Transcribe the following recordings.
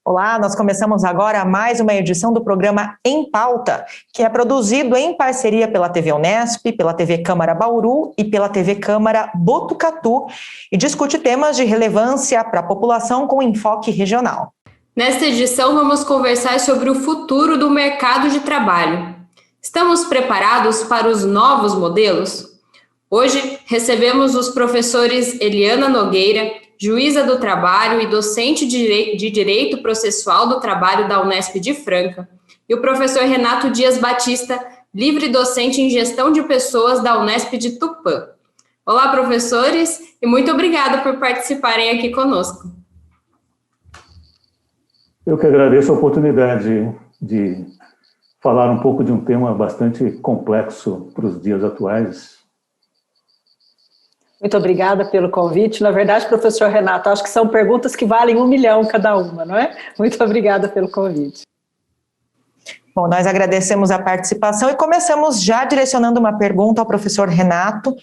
Olá, nós começamos agora mais uma edição do programa Em Pauta, que é produzido em parceria pela TV Unesp, pela TV Câmara Bauru e pela TV Câmara Botucatu e discute temas de relevância para a população com enfoque regional. Nesta edição vamos conversar sobre o futuro do mercado de trabalho. Estamos preparados para os novos modelos? Hoje recebemos os professores Eliana Nogueira, juíza do trabalho e docente de Direito Processual do Trabalho da Unesp de Franca, e o professor Renato Dias Batista, livre docente em Gestão de Pessoas da Unesp de Tupã. Olá, professores, e muito obrigada por participarem aqui conosco. Eu que agradeço a oportunidade de falar um pouco de um tema bastante complexo para os dias atuais. Muito obrigada pelo convite. Na verdade, professor Renato, acho que são perguntas que valem 1 milhão cada uma, não é? Muito obrigada pelo convite. Bom, nós agradecemos a participação e começamos já direcionando uma pergunta ao professor Renato,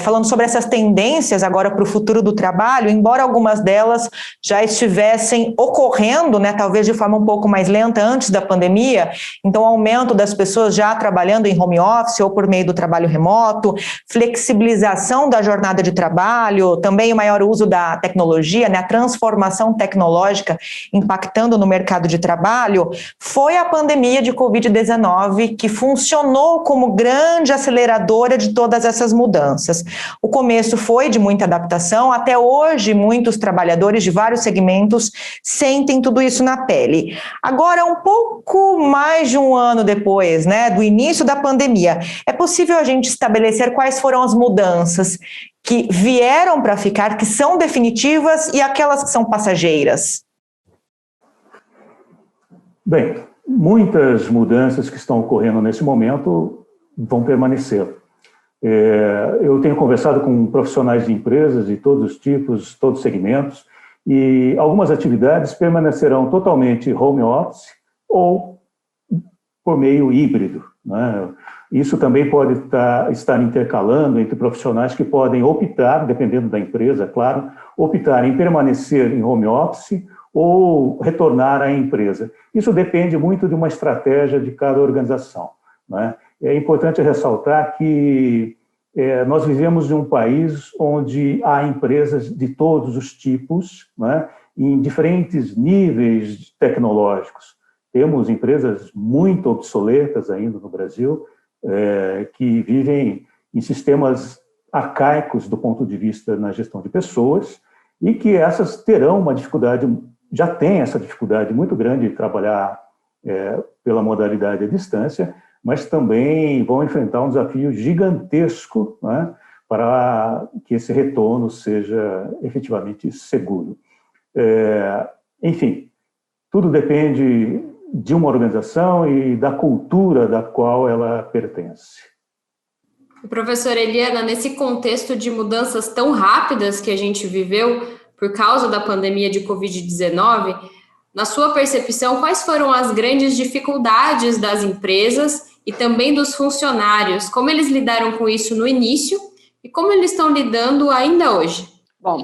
falando sobre essas tendências agora para o futuro do trabalho, embora algumas delas já estivessem ocorrendo, né, talvez de forma um pouco mais lenta antes da pandemia, então o aumento das pessoas já trabalhando em home office ou por meio do trabalho remoto, flexibilização da jornada de trabalho, também o maior uso da tecnologia, né, a transformação tecnológica impactando no mercado de trabalho, foi a pandemia de Covid-19 que funcionou como grande aceleradora de todas essas mudanças. O começo foi de muita adaptação, até hoje muitos trabalhadores de vários segmentos sentem tudo isso na pele. Agora, um pouco mais de 1 ano depois, né, do início da pandemia, é possível a gente estabelecer quais foram as mudanças que vieram para ficar, que são definitivas e aquelas que são passageiras? Bem, muitas mudanças que estão ocorrendo nesse momento vão permanecer. Eu tenho conversado com profissionais de empresas de todos os tipos, todos os segmentos, e algumas atividades permanecerão totalmente home office ou por meio híbrido, né? Isso também pode estar intercalando entre profissionais que podem optar, dependendo da empresa, claro, optar em permanecer em home office ou retornar à empresa. Isso depende muito de uma estratégia de cada organização, né? É importante ressaltar que nós vivemos em um país onde há empresas de todos os tipos, né, em diferentes níveis tecnológicos. Temos empresas muito obsoletas ainda no Brasil, que vivem em sistemas arcaicos do ponto de vista na gestão de pessoas, e que essas terão uma dificuldade, já tem essa dificuldade muito grande de trabalhar pela modalidade à distância, mas também vão enfrentar um desafio gigantesco, né, para que esse retorno seja efetivamente seguro. Enfim, tudo depende de uma organização e da cultura da qual ela pertence. Professora Eliana, nesse contexto de mudanças tão rápidas que a gente viveu por causa da pandemia de Covid-19, na sua percepção, quais foram as grandes dificuldades das empresas e também dos funcionários? Como eles lidaram com isso no início e como eles estão lidando ainda hoje? Bom,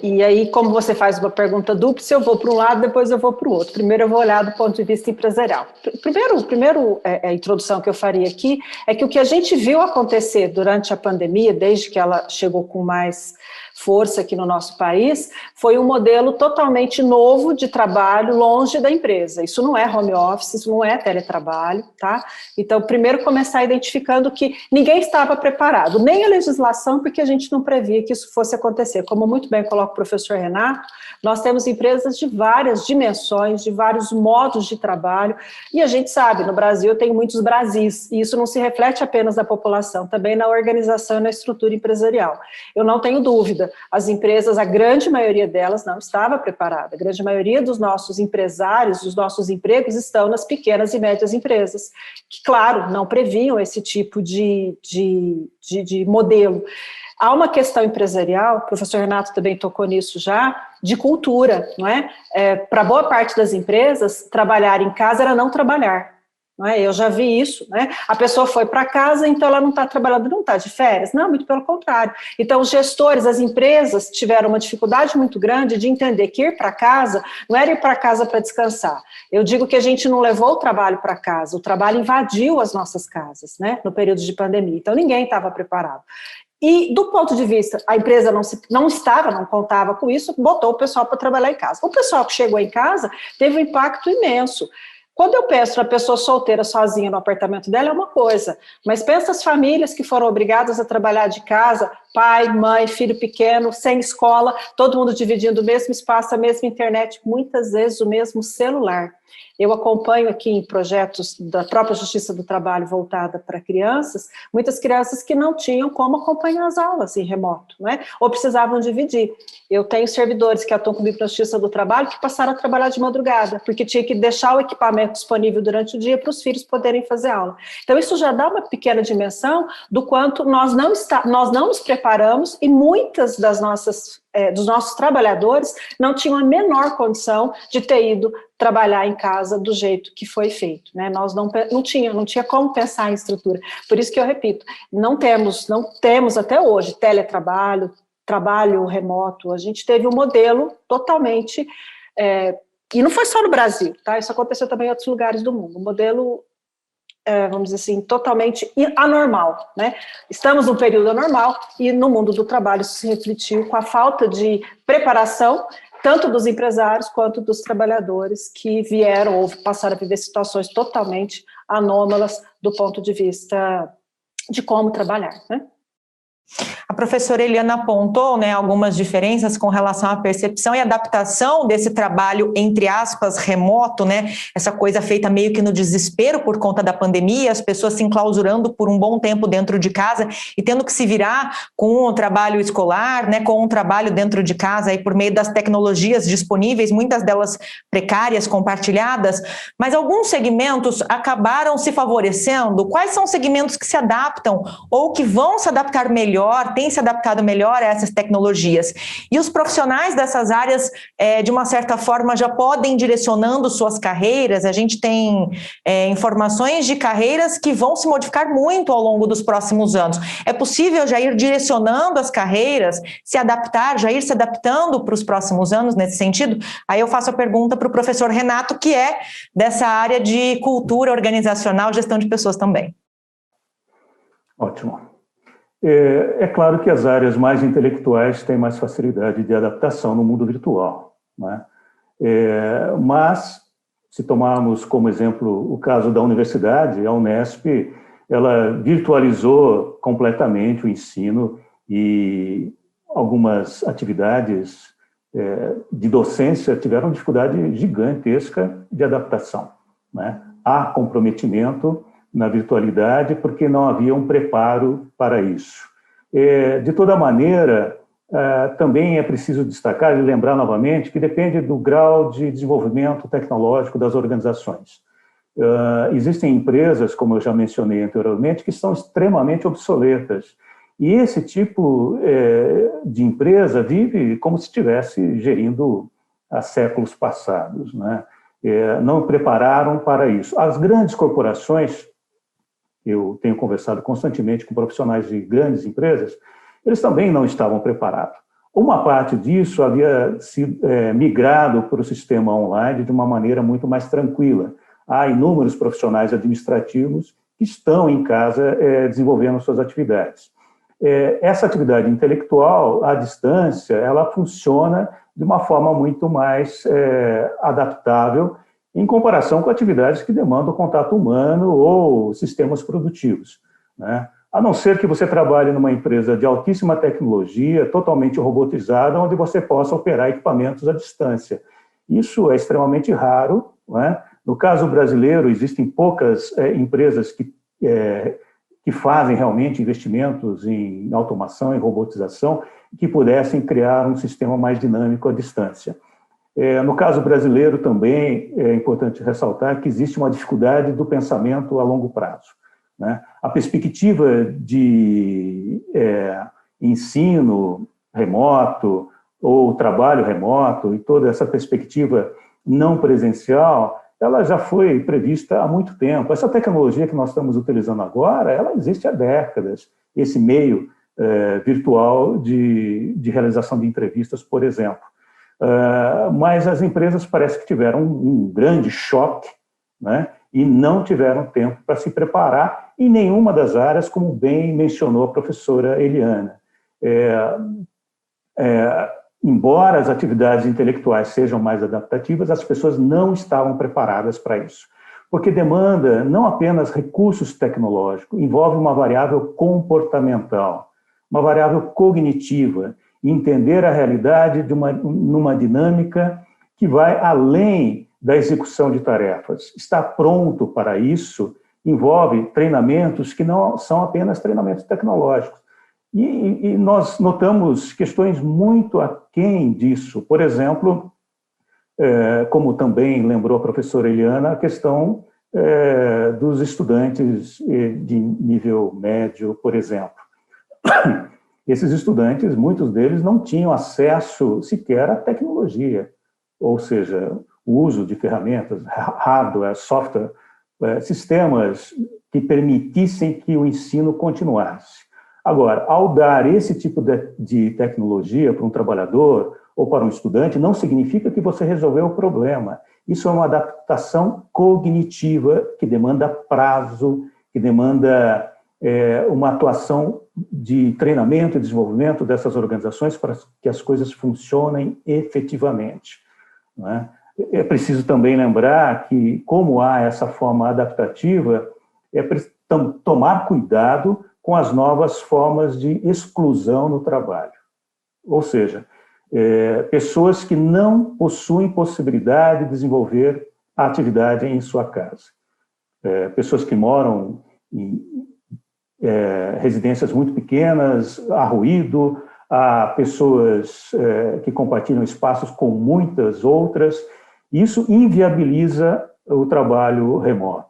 e aí, como você faz uma pergunta dupla, se eu vou para um lado, depois eu vou para o outro. Primeiro eu vou olhar do ponto de vista empresarial. Primeiro, a introdução que eu faria aqui é que o que a gente viu acontecer durante a pandemia, desde que ela chegou com mais força aqui no nosso país, foi um modelo totalmente novo de trabalho longe da empresa. Isso não é home office, isso não é teletrabalho, tá? Então, primeiro começar identificando que ninguém estava preparado, nem a legislação, porque a gente não previa que isso fosse acontecer. Como muito bem coloca o professor Renato, nós temos empresas de várias dimensões, de vários modos de trabalho, e a gente sabe, no Brasil tem muitos Brasis, e isso não se reflete apenas na população, também na organização e na estrutura empresarial. Eu não tenho dúvida, as empresas, a grande maioria delas não estava preparada, a grande maioria dos nossos empresários, dos nossos empregos estão nas pequenas e médias empresas, que, claro, não previam esse tipo de modelo. Há uma questão empresarial, o professor Renato também tocou nisso já, de cultura, não é? Para boa parte das empresas, trabalhar em casa era não trabalhar. Não é? Eu já vi isso, né? A pessoa foi para casa, então ela não está trabalhando, não está de férias. Não, muito pelo contrário. Então, os gestores, as empresas tiveram uma dificuldade muito grande de entender que ir para casa não era ir para casa para descansar. Eu digo que a gente não levou o trabalho para casa, o trabalho invadiu as nossas casas, né? No período de pandemia. Então, ninguém estava preparado. E, do ponto de vista, a empresa não contava com isso, botou o pessoal para trabalhar em casa. O pessoal que chegou em casa teve um impacto imenso. Quando eu penso na pessoa solteira sozinha no apartamento dela, é uma coisa, mas pensa as famílias que foram obrigadas a trabalhar de casa, pai, mãe, filho pequeno, sem escola, todo mundo dividindo o mesmo espaço, a mesma internet, muitas vezes o mesmo celular. Eu acompanho aqui em projetos da própria Justiça do Trabalho voltada para crianças, muitas crianças que não tinham como acompanhar as aulas em remoto, né? Ou precisavam dividir. Eu tenho servidores que atuam comigo na Justiça do Trabalho que passaram a trabalhar de madrugada, porque tinha que deixar o equipamento disponível durante o dia para os filhos poderem fazer aula. Então, isso já dá uma pequena dimensão do quanto nós não nos preparamos e muitas dos nossos trabalhadores não tinham a menor condição de ter ido trabalhar em casa do jeito que foi feito, né? Nós não tinha como pensar em estrutura. Por isso que eu repito, não temos até hoje teletrabalho, trabalho remoto. A gente teve um modelo totalmente, e não foi só no Brasil, tá? Isso aconteceu também em outros lugares do mundo. Um modelo, vamos dizer assim, totalmente anormal, né? Estamos num período anormal e no mundo do trabalho isso se refletiu com a falta de preparação tanto dos empresários quanto dos trabalhadores que vieram ou passaram a viver situações totalmente anômalas do ponto de vista de como trabalhar, né? A professora Eliana apontou, né, algumas diferenças com relação à percepção e adaptação desse trabalho, entre aspas, remoto, né, essa coisa feita meio que no desespero por conta da pandemia, as pessoas se enclausurando por um bom tempo dentro de casa e tendo que se virar com o trabalho escolar, né, com o trabalho dentro de casa e por meio das tecnologias disponíveis, muitas delas precárias, compartilhadas, mas alguns segmentos acabaram se favorecendo. Quais são os segmentos que se adaptam ou que vão se adaptar melhor, têm se adaptado melhor a essas tecnologias? E os profissionais dessas áreas, de uma certa forma, já podem ir direcionando suas carreiras. A gente tem informações de carreiras que vão se modificar muito ao longo dos próximos anos. É possível já ir direcionando as carreiras, já ir se adaptando para os próximos anos nesse sentido? Aí eu faço a pergunta para o professor Renato, que é dessa área de cultura organizacional, gestão de pessoas também. Ótimo. É claro que as áreas mais intelectuais têm mais facilidade de adaptação no mundo virtual, né? Mas, se tomarmos como exemplo o caso da universidade, a Unesp, ela virtualizou completamente o ensino e algumas atividades de docência tiveram dificuldade gigantesca de adaptação, né? Há comprometimento na virtualidade, porque não havia um preparo para isso. De toda maneira, também é preciso destacar e lembrar novamente que depende do grau de desenvolvimento tecnológico das organizações. Existem empresas, como eu já mencionei anteriormente, que são extremamente obsoletas, e esse tipo de empresa vive como se estivesse gerindo há séculos passados, né? Não prepararam para isso. As grandes corporações, eu tenho conversado constantemente com profissionais de grandes empresas, eles também não estavam preparados. Uma parte disso havia sido migrado para o sistema online de uma maneira muito mais tranquila. Há inúmeros profissionais administrativos que estão em casa desenvolvendo suas atividades. Essa atividade intelectual, à distância, ela funciona de uma forma muito mais adaptável em comparação com atividades que demandam contato humano ou sistemas produtivos, né? A não ser que você trabalhe numa empresa de altíssima tecnologia, totalmente robotizada, onde você possa operar equipamentos à distância. Isso é extremamente raro, né? No caso brasileiro, existem poucas empresas que fazem realmente investimentos em automação e robotização, que pudessem criar um sistema mais dinâmico à distância. No caso brasileiro também é importante ressaltar que existe uma dificuldade do pensamento a longo prazo, né? A perspectiva de ensino remoto ou trabalho remoto e toda essa perspectiva não presencial, ela já foi prevista há muito tempo. Essa tecnologia que nós estamos utilizando agora, ela existe há décadas. Esse meio virtual de realização de entrevistas, por exemplo. Mas as empresas parece que tiveram um grande choque, né, e não tiveram tempo para se preparar em nenhuma das áreas, como bem mencionou a professora Eliana. Embora as atividades intelectuais sejam mais adaptativas, as pessoas não estavam preparadas para isso, porque demanda não apenas recursos tecnológicos, envolve uma variável comportamental, uma variável cognitiva, entender a realidade numa dinâmica que vai além da execução de tarefas. Estar pronto para isso envolve treinamentos que não são apenas treinamentos tecnológicos. E nós notamos questões muito aquém disso. Por exemplo, como também lembrou a professora Eliana, a questão dos estudantes de nível médio, por exemplo. Esses estudantes, muitos deles não tinham acesso sequer à tecnologia, ou seja, o uso de ferramentas, hardware, software, sistemas que permitissem que o ensino continuasse. Agora, ao dar esse tipo de tecnologia para um trabalhador ou para um estudante, não significa que você resolveu o problema. Isso é uma adaptação cognitiva que demanda prazo, que demanda uma atuação de treinamento e desenvolvimento dessas organizações para que as coisas funcionem efetivamente, não é? É preciso também lembrar que, como há essa forma adaptativa, é preciso tomar cuidado com as novas formas de exclusão no trabalho. Ou seja, pessoas que não possuem possibilidade de desenvolver a atividade em sua casa. Pessoas que moram em residências muito pequenas, há ruído, há pessoas que compartilham espaços com muitas outras. Isso inviabiliza o trabalho remoto,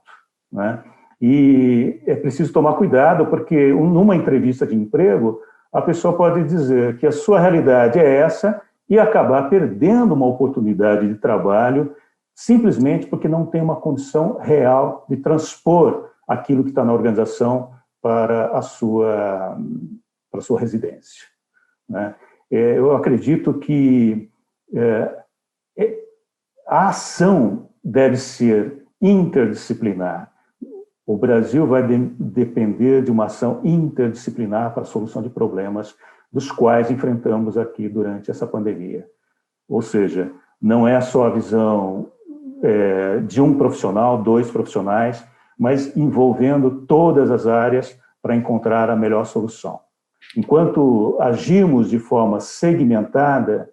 né? E é preciso tomar cuidado, porque numa entrevista de emprego, a pessoa pode dizer que a sua realidade é essa e acabar perdendo uma oportunidade de trabalho simplesmente porque não tem uma condição real de transpor aquilo que está na organização para a sua residência, né? Eu acredito que a ação deve ser interdisciplinar. O Brasil vai depender de uma ação interdisciplinar para a solução de problemas dos quais enfrentamos aqui durante essa pandemia. Ou seja, não é só a visão de um profissional, 2 profissionais, mas envolvendo todas as áreas para encontrar a melhor solução. Enquanto agimos de forma segmentada,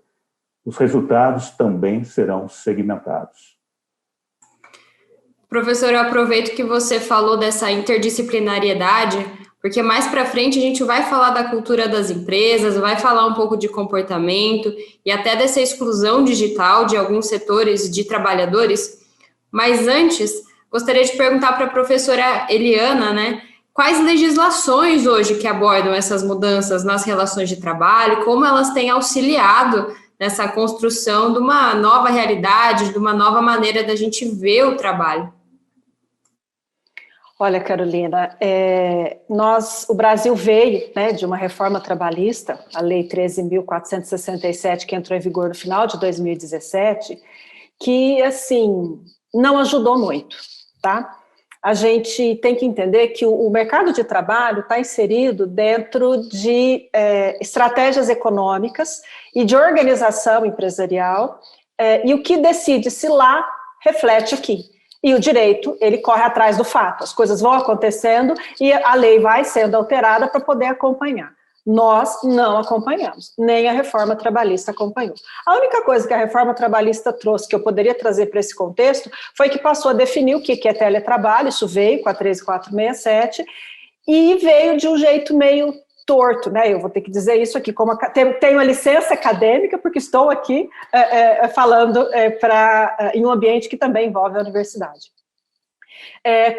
os resultados também serão segmentados. Professor, eu aproveito que você falou dessa interdisciplinariedade, porque mais para frente a gente vai falar da cultura das empresas, vai falar um pouco de comportamento e até dessa exclusão digital de alguns setores de trabalhadores. Mas antes, gostaria de perguntar para a professora Eliana, né, quais legislações hoje que abordam essas mudanças nas relações de trabalho, como elas têm auxiliado nessa construção de uma nova realidade, de uma nova maneira da gente ver o trabalho? Olha, Carolina, o Brasil veio, né, de uma reforma trabalhista, a Lei 13.467, que entrou em vigor no final de 2017, que, assim, não ajudou muito, tá? A gente tem que entender que o mercado de trabalho está inserido dentro de estratégias econômicas e de organização empresarial, e o que decide-se lá reflete aqui. E o direito, ele corre atrás do fato, as coisas vão acontecendo e a lei vai sendo alterada para poder acompanhar. Nós não acompanhamos, nem a reforma trabalhista acompanhou. A única coisa que a reforma trabalhista trouxe, que eu poderia trazer para esse contexto, foi que passou a definir o que é teletrabalho, isso veio com a 13467, e veio de um jeito meio torto, né? Eu vou ter que dizer isso aqui, como tenho a licença acadêmica, porque estou aqui falando em um ambiente que também envolve a universidade.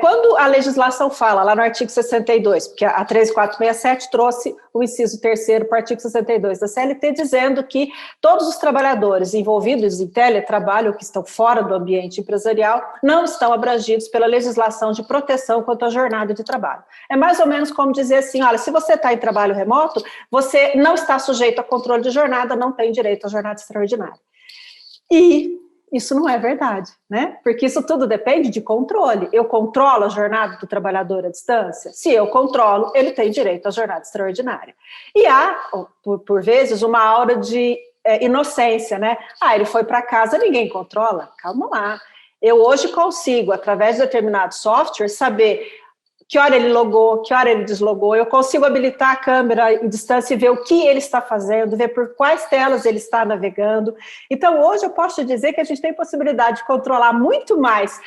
Quando a legislação fala, lá no artigo 62, porque a 13467 trouxe o inciso 3º para o artigo 62 da CLT, dizendo que todos os trabalhadores envolvidos em teletrabalho, ou que estão fora do ambiente empresarial, não estão abrangidos pela legislação de proteção quanto à jornada de trabalho. É mais ou menos como dizer assim, olha, se você está em trabalho remoto, você não está sujeito a controle de jornada, não tem direito à jornada extraordinária. E isso não é verdade, né? Porque isso tudo depende de controle. Eu controlo a jornada do trabalhador à distância? Se eu controlo, ele tem direito à jornada extraordinária. E há, por vezes, uma aura de inocência, né? Ele foi para casa, ninguém controla. Calma lá. Eu hoje consigo, através de determinado software, saber que hora ele logou, que hora ele deslogou, eu consigo habilitar a câmera em distância e ver o que ele está fazendo, ver por quais telas ele está navegando. Então, hoje eu posso dizer que a gente tem possibilidade de controlar muito mais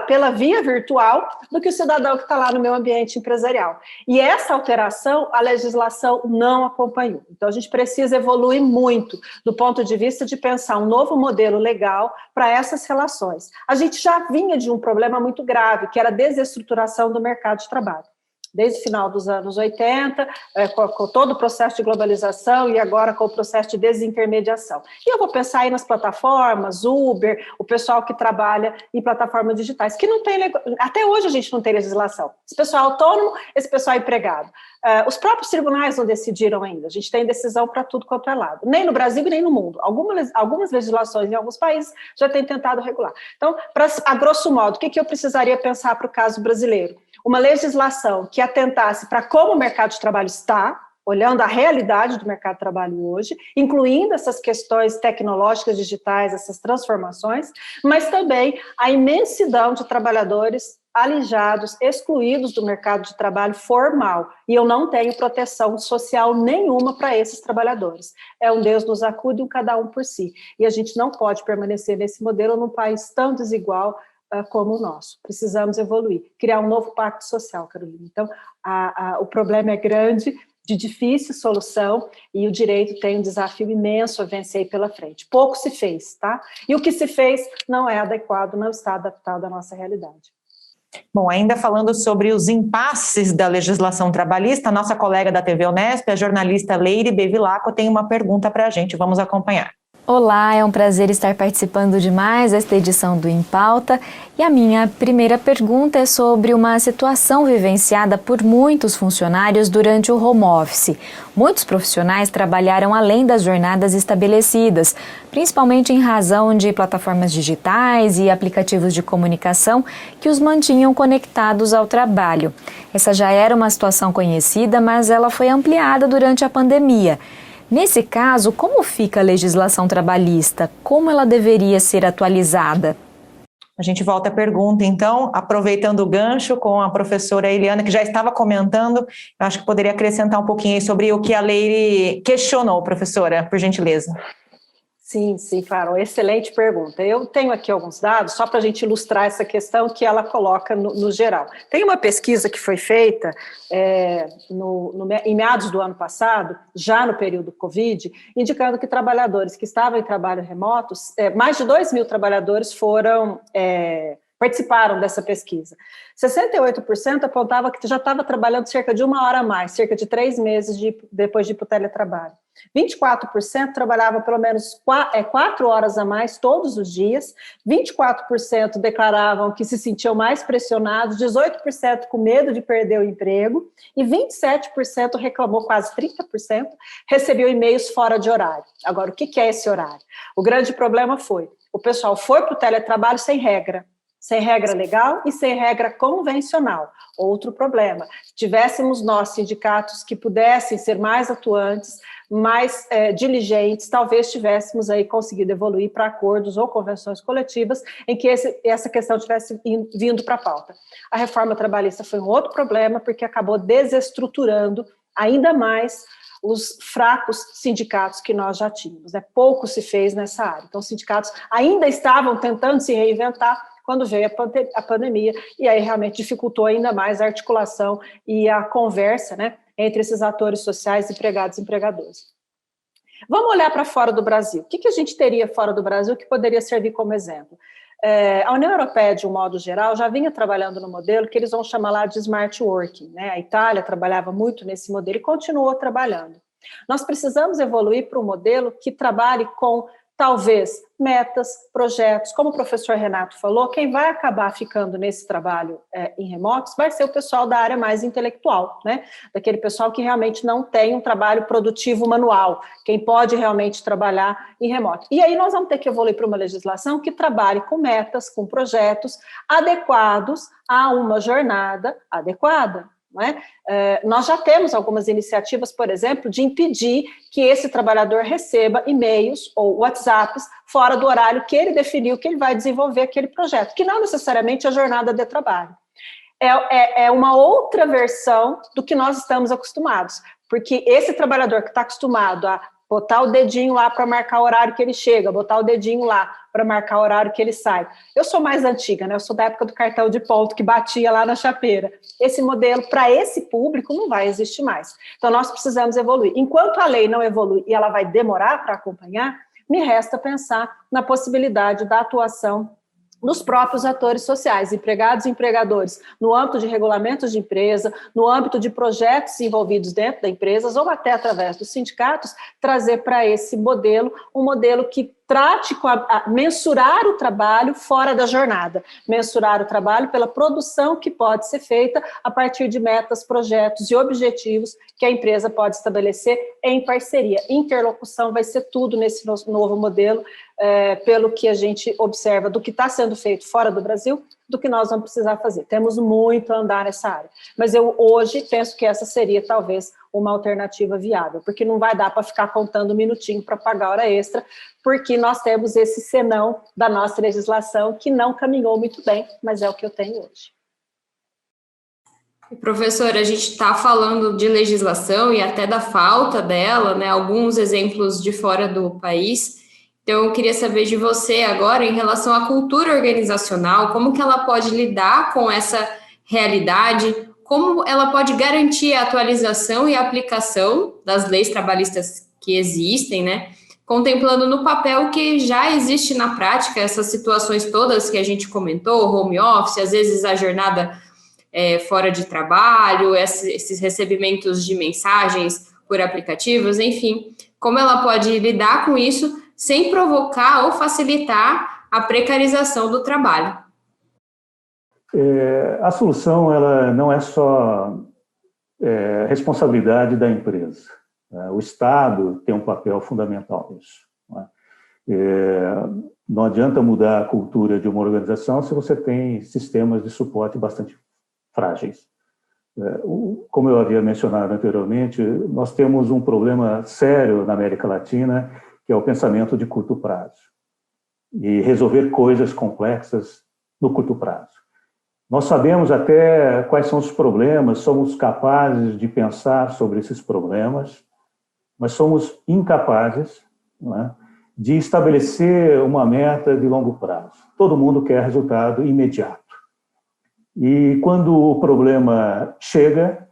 pela via virtual do que o cidadão que está lá no meu ambiente empresarial. E essa alteração, a legislação não acompanhou. Então, a gente precisa evoluir muito do ponto de vista de pensar um novo modelo legal para essas relações. A gente já vinha de um problema muito grave, que era a desestruturação do mercado de trabalho. Desde o final dos anos 80, com todo o processo de globalização e agora com o processo de desintermediação. E eu vou pensar aí nas plataformas, Uber, o pessoal que trabalha em plataformas digitais, que não tem, até hoje a gente não tem legislação. Esse pessoal é autônomo, esse pessoal é empregado. Os próprios tribunais não decidiram ainda, a gente tem decisão para tudo quanto é lado, nem no Brasil nem no mundo. Algumas legislações em alguns países já têm tentado regular. Então, a grosso modo, o que eu precisaria pensar para o caso brasileiro? Uma legislação que atentasse para como o mercado de trabalho está, olhando a realidade do mercado de trabalho hoje, incluindo essas questões tecnológicas digitais, essas transformações, mas também a imensidão de trabalhadores alijados, excluídos do mercado de trabalho formal, e eu não tenho proteção social nenhuma para esses trabalhadores. É um Deus nos acude, um cada um por si, e a gente não pode permanecer nesse modelo num país tão desigual como o nosso. Precisamos evoluir, criar um novo pacto social, Carolina. Então, o problema é grande, de difícil solução, e o direito tem um desafio imenso a vencer aí pela frente. Pouco se fez, tá? E o que se fez não é adequado, não está adaptado à nossa realidade. Bom, ainda falando sobre os impasses da legislação trabalhista, a nossa colega da TV Unesp, a jornalista Leire Bevilacqua, tem uma pergunta para a gente. Vamos acompanhar. Olá, é um prazer estar participando de mais esta edição do Em Pauta. E a minha primeira pergunta é sobre uma situação vivenciada por muitos funcionários durante o home office. Muitos profissionais trabalharam além das jornadas estabelecidas, principalmente em razão de plataformas digitais e aplicativos de comunicação que os mantinham conectados ao trabalho. Essa já era uma situação conhecida, mas ela foi ampliada durante a pandemia. Nesse caso, como fica a legislação trabalhista? Como ela deveria ser atualizada? A gente volta à pergunta, então, aproveitando o gancho com a professora Eliana, que já estava comentando, eu acho que poderia acrescentar um pouquinho aí sobre o que a Leire questionou, professora, por gentileza. Sim, claro, excelente pergunta. Eu tenho aqui alguns dados, só para a gente ilustrar essa questão que ela coloca no geral. Tem uma pesquisa que foi feita em meados do ano passado, já no período Covid, indicando que trabalhadores que estavam em trabalho remoto, mais de 2.000 trabalhadores participaram dessa pesquisa. 68% apontava que já estava trabalhando cerca de 1 hora a mais, cerca de 3 meses depois de ir para o teletrabalho. 24% trabalhava pelo menos 4 horas a mais todos os dias, 24% declaravam que se sentiam mais pressionados, 18% com medo de perder o emprego e 27% reclamou, quase 30%, recebeu e-mails fora de horário. Agora, o que é esse horário? O grande problema foi, o pessoal foi para o teletrabalho sem regra legal e sem regra convencional. Outro problema, tivéssemos nós sindicatos que pudessem ser mais atuantes, mais diligentes, talvez tivéssemos aí conseguido evoluir para acordos ou convenções coletivas em que essa questão tivesse vindo para a pauta. A reforma trabalhista foi um outro problema, porque acabou desestruturando ainda mais os fracos sindicatos que nós já tínhamos. Pouco se fez nessa área. Então, os sindicatos ainda estavam tentando se reinventar quando veio a pandemia, e aí realmente dificultou ainda mais a articulação e a conversa, né, entre esses atores sociais, empregados e empregadores. Vamos olhar para fora do Brasil. O que a gente teria fora do Brasil que poderia servir como exemplo? A União Europeia, de um modo geral, já vinha trabalhando no modelo que eles vão chamar lá de smart working, né? A Itália trabalhava muito nesse modelo e continuou trabalhando. Nós precisamos evoluir para um modelo que trabalhe com, talvez, metas, projetos. Como o professor Renato falou, quem vai acabar ficando nesse trabalho em remotos vai ser o pessoal da área mais intelectual, né? Daquele pessoal que realmente não tem um trabalho produtivo manual, quem pode realmente trabalhar em remoto. E aí nós vamos ter que evoluir para uma legislação que trabalhe com metas, com projetos adequados a uma jornada adequada. Não é? Nós já temos algumas iniciativas, por exemplo, de impedir que esse trabalhador receba e-mails ou WhatsApps fora do horário que ele definiu que ele vai desenvolver aquele projeto, que não necessariamente é a jornada de trabalho. É uma outra versão do que nós estamos acostumados, porque esse trabalhador que está acostumado a botar o dedinho lá para marcar o horário que ele chega, botar o dedinho lá para marcar o horário que ele sai. Eu sou mais antiga, né? Eu sou da época do cartão de ponto que batia lá na chapeira. Esse modelo, para esse público, não vai existir mais. Então, nós precisamos evoluir. Enquanto a lei não evolui e ela vai demorar para acompanhar, me resta pensar na possibilidade da atuação dos próprios atores sociais, empregados e empregadores, no âmbito de regulamentos de empresa, no âmbito de projetos envolvidos dentro da empresa, ou até através dos sindicatos, trazer para esse modelo um modelo que trate com mensurar o trabalho fora da jornada, mensurar o trabalho pela produção que pode ser feita a partir de metas, projetos e objetivos que a empresa pode estabelecer em parceria. Interlocução vai ser tudo nesse novo modelo, pelo que a gente observa do que está sendo feito fora do Brasil, do que nós vamos precisar fazer. Temos muito a andar nessa área. Mas eu hoje penso que essa seria talvez uma alternativa viável, porque não vai dar para ficar contando um minutinho para pagar hora extra, porque nós temos esse senão da nossa legislação que não caminhou muito bem, mas é o que eu tenho hoje. Professora, a gente está falando de legislação e até da falta dela, né? Alguns exemplos de fora do país. Então, eu queria saber de você agora em relação à cultura organizacional, como que ela pode lidar com essa realidade, como ela pode garantir a atualização e a aplicação das leis trabalhistas que existem, né? Contemplando no papel que já existe na prática essas situações todas que a gente comentou, home office, às vezes a jornada fora de trabalho, esses recebimentos de mensagens por aplicativos, enfim, como ela pode lidar com isso sem provocar ou facilitar a precarização do trabalho. A solução ela não é só responsabilidade da empresa. O Estado tem um papel fundamental nisso. Não adianta mudar a cultura de uma organização se você tem sistemas de suporte bastante frágeis. Como eu havia mencionado anteriormente, nós temos um problema sério na América Latina, que é o pensamento de curto prazo, e resolver coisas complexas no curto prazo. Nós sabemos até quais são os problemas, somos capazes de pensar sobre esses problemas, mas somos incapazes, não é, de estabelecer uma meta de longo prazo. Todo mundo quer resultado imediato. E quando o problema chega,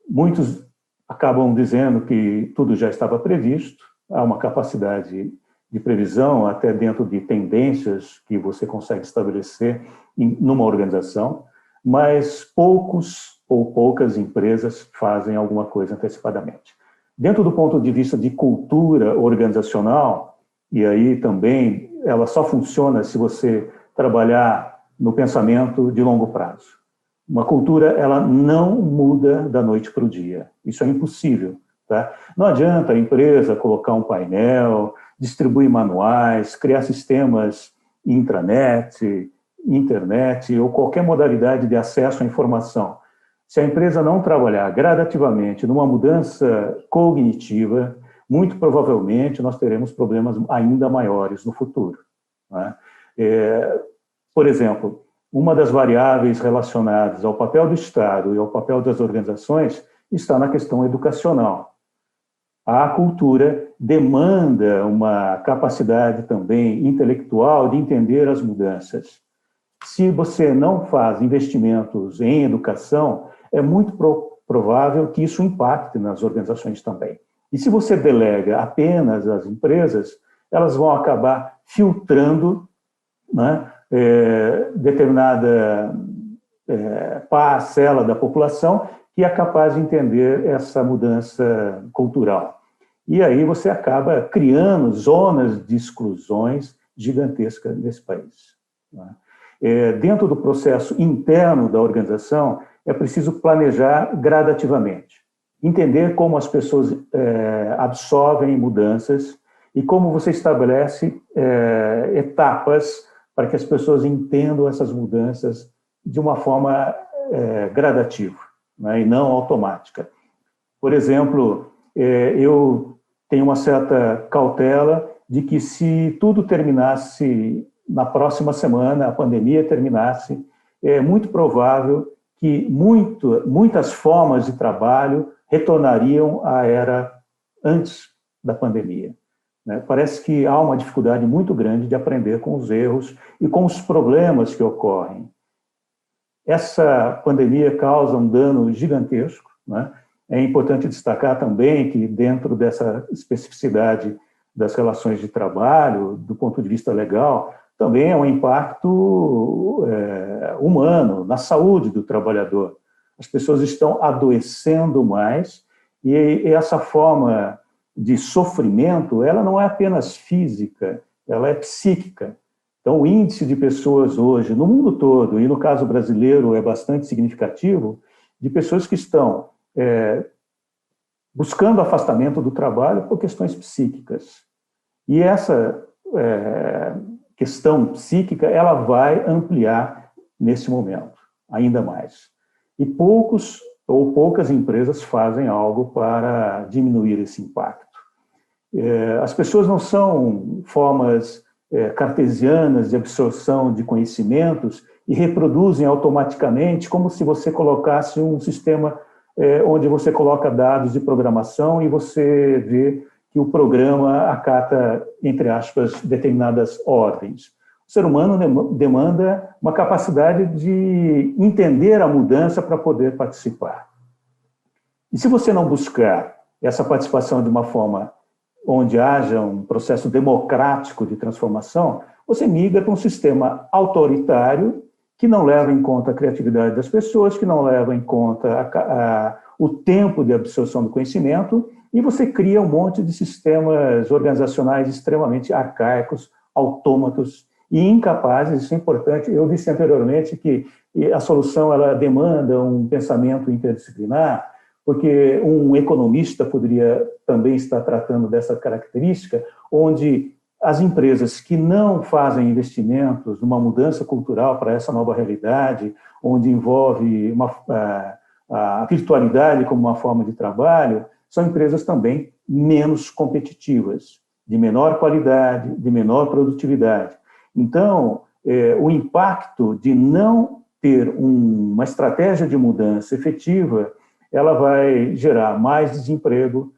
muitos acabam dizendo que tudo já estava previsto, há uma capacidade de previsão até dentro de tendências que você consegue estabelecer numa organização, mas poucos ou poucas empresas fazem alguma coisa antecipadamente. Dentro do ponto de vista de cultura organizacional, e aí também ela só funciona se você trabalhar no pensamento de longo prazo. Uma cultura, ela não muda da noite para o dia. Isso é impossível. Tá? Não adianta a empresa colocar um painel, distribuir manuais, criar sistemas intranet, internet ou qualquer modalidade de acesso à informação. Se a empresa não trabalhar gradativamente numa mudança cognitiva, muito provavelmente nós teremos problemas ainda maiores no futuro. Né? Por exemplo, uma das variáveis relacionadas ao papel do Estado e ao papel das organizações está na questão educacional. A cultura demanda uma capacidade também intelectual de entender as mudanças. Se você não faz investimentos em educação, é muito provável que isso impacte nas organizações também. E se você delega apenas às empresas, elas vão acabar filtrando, né, determinada parcela da população que é capaz de entender essa mudança cultural. E aí você acaba criando zonas de exclusões gigantescas nesse país. Dentro do processo interno da organização, é preciso planejar gradativamente, entender como as pessoas absorvem mudanças e como você estabelece etapas para que as pessoas entendam essas mudanças de uma forma gradativa, né, e não automática. Por exemplo, eu tenho uma certa cautela de que se tudo terminasse na próxima semana, a pandemia terminasse, é muito provável que muitas formas de trabalho retornariam à era antes da pandemia. Parece que há uma dificuldade muito grande de aprender com os erros e com os problemas que ocorrem. Essa pandemia causa um dano gigantesco, né? É importante destacar também que, dentro dessa especificidade das relações de trabalho, do ponto de vista legal, também é um impacto humano, na saúde do trabalhador. As pessoas estão adoecendo mais e essa forma de sofrimento, ela não é apenas física, ela é psíquica. Então, o índice de pessoas hoje, no mundo todo, e no caso brasileiro é bastante significativo, de pessoas que estão buscando afastamento do trabalho por questões psíquicas. E essa questão psíquica, ela vai ampliar nesse momento, ainda mais. E poucas empresas fazem algo para diminuir esse impacto. As pessoas não são formas cartesianas de absorção de conhecimentos e reproduzem automaticamente, como se você colocasse um sistema onde você coloca dados de programação e você vê que o programa acata, entre aspas, determinadas ordens. O ser humano demanda uma capacidade de entender a mudança para poder participar. E se você não buscar essa participação de uma forma onde haja um processo democrático de transformação, você migra para um sistema autoritário que não leva em conta a criatividade das pessoas, que não leva em conta o tempo de absorção do conhecimento, e você cria um monte de sistemas organizacionais extremamente arcaicos, autômatos e incapazes. Isso é importante. Eu disse anteriormente que a solução ela demanda um pensamento interdisciplinar, porque um economista poderia também estar tratando dessa característica, onde as empresas que não fazem investimentos numa mudança cultural para essa nova realidade, onde envolve a virtualidade como uma forma de trabalho, são empresas também menos competitivas, de menor qualidade, de menor produtividade. Então, o impacto de não ter uma estratégia de mudança efetiva, ela vai gerar mais desemprego,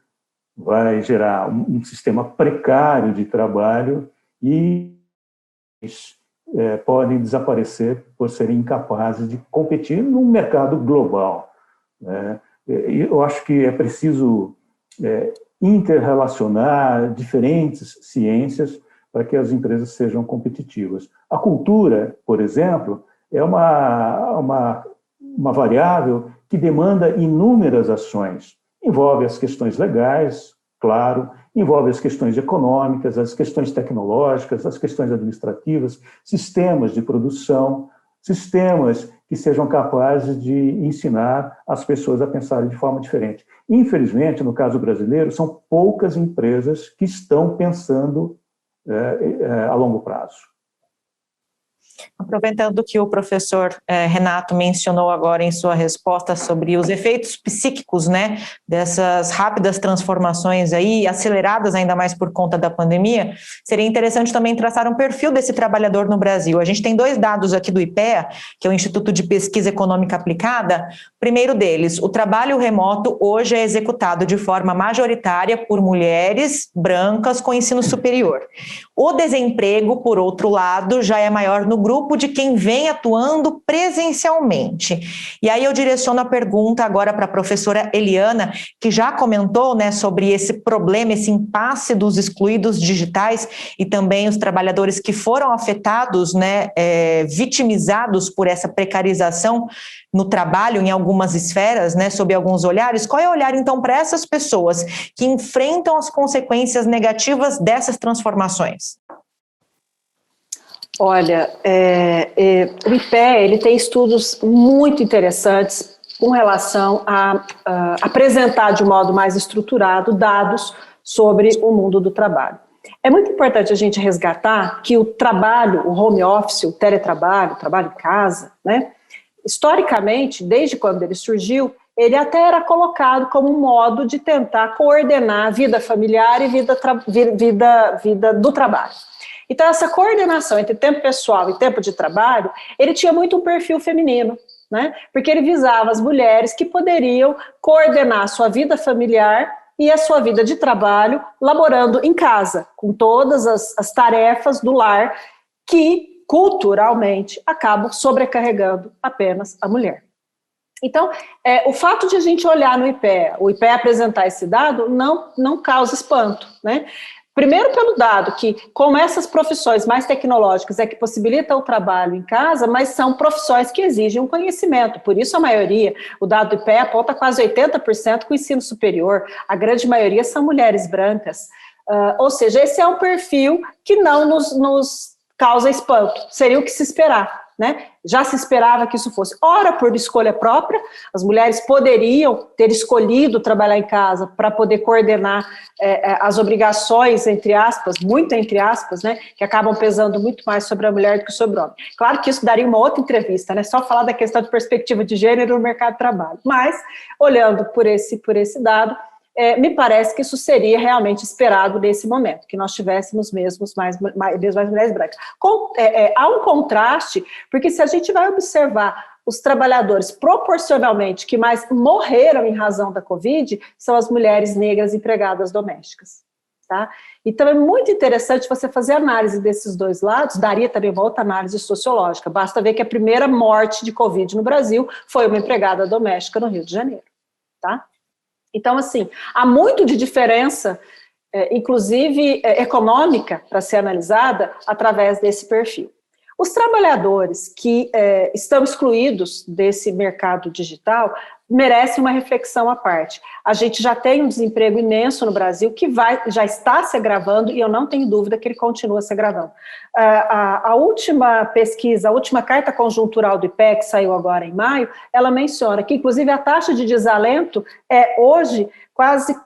vai gerar um sistema precário de trabalho e podem desaparecer por serem incapazes de competir num mercado global. Eu acho que é preciso interrelacionar diferentes ciências para que as empresas sejam competitivas. A cultura, por exemplo, é uma variável que demanda inúmeras ações. Envolve as questões legais, claro, envolve as questões econômicas, as questões tecnológicas, as questões administrativas, sistemas de produção, sistemas que sejam capazes de ensinar as pessoas a pensarem de forma diferente. Infelizmente, no caso brasileiro, são poucas empresas que estão pensando a longo prazo. Aproveitando que o professor Renato mencionou agora em sua resposta sobre os efeitos psíquicos, né, dessas rápidas transformações aí, aceleradas ainda mais por conta da pandemia, seria interessante também traçar um perfil desse trabalhador no Brasil. A gente tem 2 dados aqui do IPEA, que é o Instituto de Pesquisa Econômica Aplicada. Primeiro deles, o trabalho remoto hoje é executado de forma majoritária por mulheres brancas com ensino superior. O desemprego, por outro lado, já é maior no grupo de quem vem atuando presencialmente. E aí eu direciono a pergunta agora para a professora Eliana, que já comentou, né, sobre esse problema, esse impasse dos excluídos digitais e também os trabalhadores que foram afetados, né, vitimizados por essa precarização no trabalho, em algumas esferas, né, sob alguns olhares. Qual é o olhar, então, para essas pessoas que enfrentam as consequências negativas dessas transformações? Olha, o IPE ele tem estudos muito interessantes com relação a apresentar de um modo mais estruturado dados sobre o mundo do trabalho. É muito importante a gente resgatar que o trabalho, o home office, o teletrabalho, o trabalho em casa, né, historicamente, desde quando ele surgiu, ele até era colocado como um modo de tentar coordenar a vida familiar e vida do trabalho. Então, essa coordenação entre tempo pessoal e tempo de trabalho, ele tinha muito um perfil feminino, né? Porque ele visava as mulheres que poderiam coordenar a sua vida familiar e a sua vida de trabalho, laborando em casa, com todas as tarefas do lar que, culturalmente, acabam sobrecarregando apenas a mulher. Então, o fato de a gente olhar no o IPE apresentar esse dado não causa espanto, né? Primeiro pelo dado que, como essas profissões mais tecnológicas é que possibilitam o trabalho em casa, mas são profissões que exigem um conhecimento, por isso a maioria, o dado do IPE aponta quase 80% com ensino superior, a grande maioria são mulheres brancas, ou seja, esse é um perfil que não nos causa espanto, seria o que se esperar, né? Já se esperava que isso fosse, ora por escolha própria, as mulheres poderiam ter escolhido trabalhar em casa para poder coordenar as obrigações, entre aspas, muito entre aspas, né, que acabam pesando muito mais sobre a mulher do que sobre o homem. Claro que isso daria uma outra entrevista, né, só falar da questão de perspectiva de gênero no mercado de trabalho, mas, olhando por esse dado, me parece que isso seria realmente esperado nesse momento, que nós tivéssemos mesmo mais mulheres brancas. Há um contraste, porque se a gente vai observar os trabalhadores proporcionalmente que mais morreram em razão da Covid, são as mulheres negras empregadas domésticas. Tá? Então é muito interessante você fazer análise desses dois lados, daria também uma outra análise sociológica, basta ver que a primeira morte de Covid no Brasil foi uma empregada doméstica no Rio de Janeiro. Tá? Então, assim, há muito de diferença, inclusive econômica, para ser analisada através desse perfil. Os trabalhadores que estão excluídos desse mercado digital merecem uma reflexão à parte. A gente já tem um desemprego imenso no Brasil que já está se agravando e eu não tenho dúvida que ele continua se agravando. A última pesquisa, a última carta conjuntural do IPE, que saiu agora em maio, ela menciona que, inclusive, a taxa de desalento é hoje quase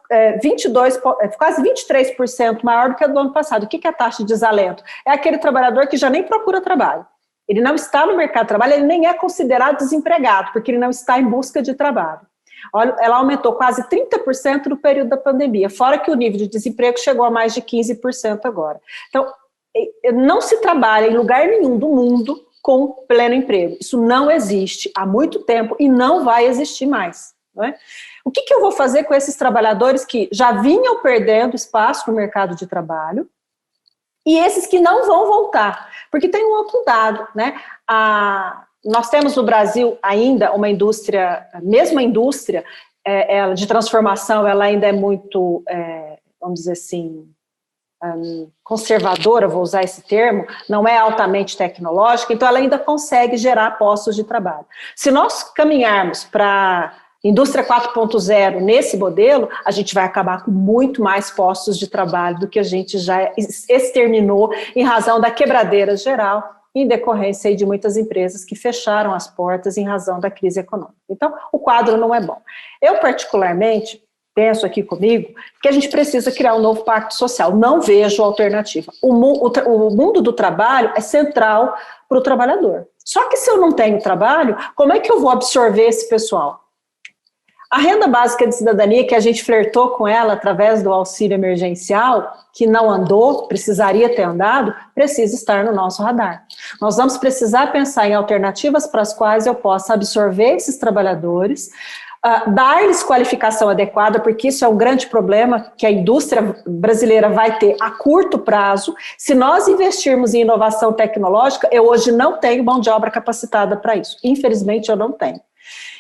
23% maior do que a do ano passado. O que é a taxa de desalento? É aquele trabalhador que já nem procura trabalho. Ele não está no mercado de trabalho, ele nem é considerado desempregado, porque ele não está em busca de trabalho. Olha, ela aumentou quase 30% no período da pandemia, fora que o nível de desemprego chegou a mais de 15% agora. Então, não se trabalha em lugar nenhum do mundo com pleno emprego. Isso não existe há muito tempo e não vai existir mais. Não é? O que eu vou fazer com esses trabalhadores que já vinham perdendo espaço no mercado de trabalho e esses que não vão voltar? Porque tem um outro dado, né? Nós temos no Brasil ainda uma indústria, mesmo a indústria de transformação, ela ainda é muito, vamos dizer assim, conservadora, vou usar esse termo, não é altamente tecnológica, então ela ainda consegue gerar postos de trabalho. Se nós caminharmos para indústria 4.0 nesse modelo, a gente vai acabar com muito mais postos de trabalho do que a gente já exterminou em razão da quebradeira geral, em decorrência de muitas empresas que fecharam as portas em razão da crise econômica. Então, o quadro não é bom. Eu, particularmente, penso aqui comigo que a gente precisa criar um novo pacto social. Não vejo alternativa. O mundo do trabalho é central para o trabalhador. Só que se eu não tenho trabalho, como é que eu vou absorver esse pessoal? A renda básica de cidadania, que a gente flertou com ela através do auxílio emergencial, que não andou, precisaria ter andado, precisa estar no nosso radar. Nós vamos precisar pensar em alternativas para as quais eu possa absorver esses trabalhadores, dar-lhes qualificação adequada, porque isso é um grande problema que a indústria brasileira vai ter a curto prazo. Se nós investirmos em inovação tecnológica, eu hoje não tenho mão de obra capacitada para isso. Infelizmente, eu não tenho.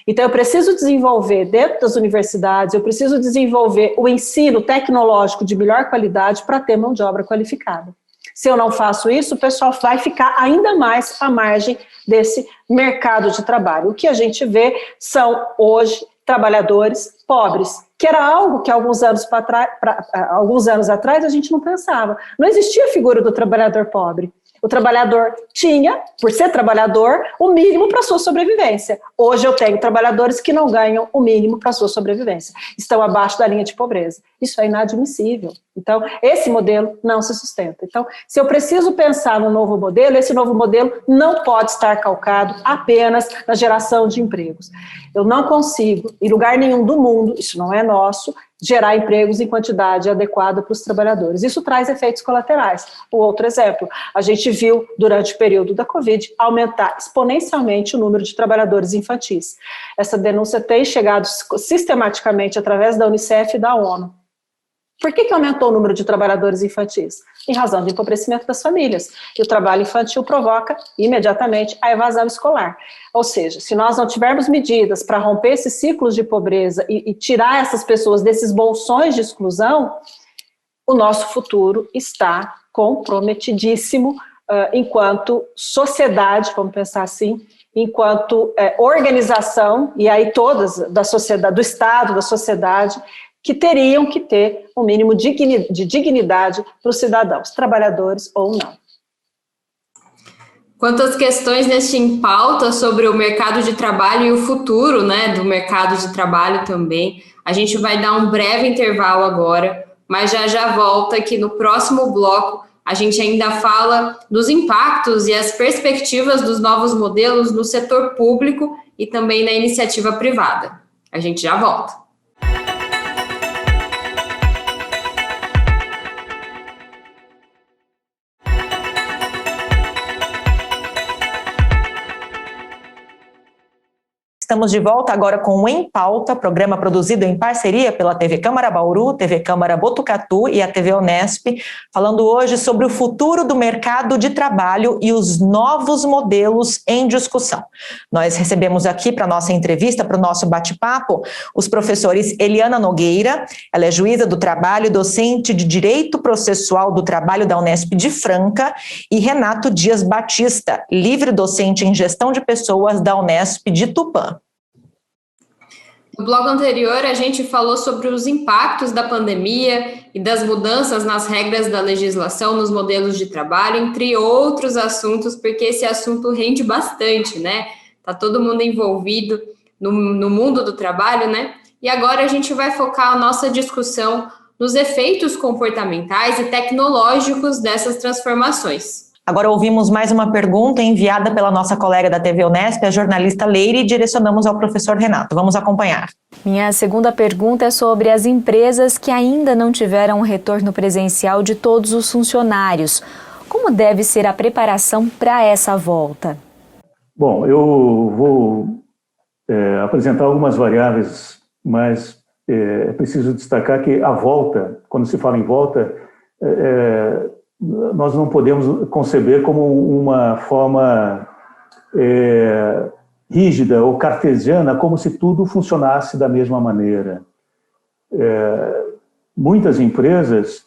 Então, eu preciso desenvolver dentro das universidades, eu preciso desenvolver o ensino tecnológico de melhor qualidade para ter mão de obra qualificada. Se eu não faço isso, o pessoal vai ficar ainda mais à margem desse mercado de trabalho. O que a gente vê são, hoje, trabalhadores pobres, que era algo que alguns anos atrás a gente não pensava. Não existia a figura do trabalhador pobre. O trabalhador tinha, por ser trabalhador, o mínimo para a sua sobrevivência. Hoje eu tenho trabalhadores que não ganham o mínimo para a sua sobrevivência. Estão abaixo da linha de pobreza. Isso é inadmissível. Então, esse modelo não se sustenta. Então, se eu preciso pensar no novo modelo, esse novo modelo não pode estar calcado apenas na geração de empregos. Eu não consigo, em lugar nenhum do mundo, isso não é nosso, gerar empregos em quantidade adequada para os trabalhadores. Isso traz efeitos colaterais. O outro exemplo, a gente viu durante o período da Covid aumentar exponencialmente o número de trabalhadores infantis. Essa denúncia tem chegado sistematicamente através da Unicef e da ONU. Por que aumentou o número de trabalhadores infantis? Em razão do empobrecimento das famílias. E o trabalho infantil provoca, imediatamente, a evasão escolar. Ou seja, se nós não tivermos medidas para romper esses ciclos de pobreza e tirar essas pessoas desses bolsões de exclusão, o nosso futuro está comprometidíssimo enquanto sociedade, vamos pensar assim, enquanto organização, e aí todas da sociedade, do Estado, da sociedade, que teriam que ter um mínimo de dignidade para os cidadãos, trabalhadores ou não. Quantas questões neste Em Pauta sobre o mercado de trabalho e o futuro, né, do mercado de trabalho também. A gente vai dar um breve intervalo agora, mas já volta que no próximo bloco a gente ainda fala dos impactos e as perspectivas dos novos modelos no setor público e também na iniciativa privada. A gente já volta. Estamos de volta agora com o Em Pauta, programa produzido em parceria pela TV Câmara Bauru, TV Câmara Botucatu e a TV Unesp, falando hoje sobre o futuro do mercado de trabalho e os novos modelos em discussão. Nós recebemos aqui para a nossa entrevista, para o nosso bate-papo, os professores Eliana Nogueira, ela é juíza do trabalho e docente de Direito Processual do Trabalho da Unesp de Franca, e Renato Dias Batista, livre docente em Gestão de Pessoas da Unesp de Tupã. No bloco anterior, a gente falou sobre os impactos da pandemia e das mudanças nas regras da legislação, nos modelos de trabalho, entre outros assuntos, porque esse assunto rende bastante, né? Tá todo mundo envolvido no mundo do trabalho, né? E agora a gente vai focar a nossa discussão nos efeitos comportamentais e tecnológicos dessas transformações. Agora ouvimos mais uma pergunta enviada pela nossa colega da TV Unesp, a jornalista Leire, e direcionamos ao professor Renato. Vamos acompanhar. Minha segunda pergunta é sobre as empresas que ainda não tiveram um retorno presencial de todos os funcionários. Como deve ser a preparação para essa volta? Bom, eu vou apresentar algumas variáveis, mas é preciso destacar que a volta, quando se fala em volta, nós não podemos conceber como uma forma rígida ou cartesiana, como se tudo funcionasse da mesma maneira. Muitas empresas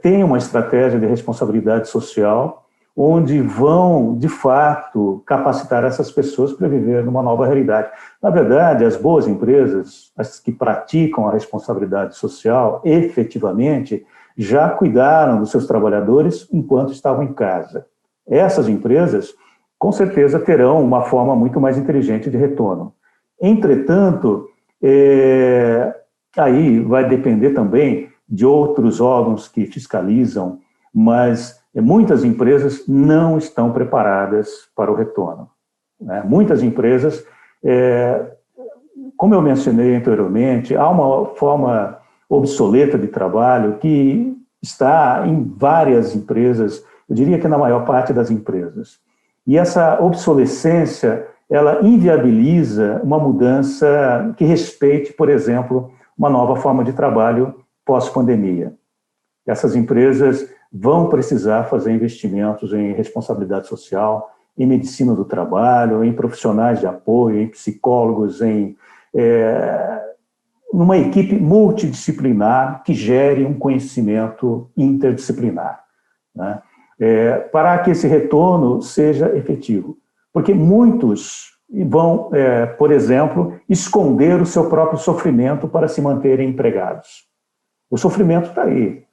têm uma estratégia de responsabilidade social, onde vão, de fato, capacitar essas pessoas para viver numa nova realidade. Na verdade, as boas empresas, as que praticam a responsabilidade social, efetivamente, já cuidaram dos seus trabalhadores enquanto estavam em casa. Essas empresas, com certeza, terão uma forma muito mais inteligente de retorno. Entretanto, aí vai depender também de outros órgãos que fiscalizam, mas muitas empresas não estão preparadas para o retorno. Muitas empresas, como eu mencionei anteriormente, há uma forma obsoleta de trabalho que está em várias empresas, eu diria que na maior parte das empresas. E essa obsolescência, ela inviabiliza uma mudança que respeite, por exemplo, uma nova forma de trabalho pós-pandemia. Essas empresas vão precisar fazer investimentos em responsabilidade social, em medicina do trabalho, em profissionais de apoio, em psicólogos, numa equipe multidisciplinar que gere um conhecimento interdisciplinar, né? Para que esse retorno seja efetivo. Porque muitos vão, por exemplo, esconder o seu próprio sofrimento para se manterem empregados. O sofrimento está aí.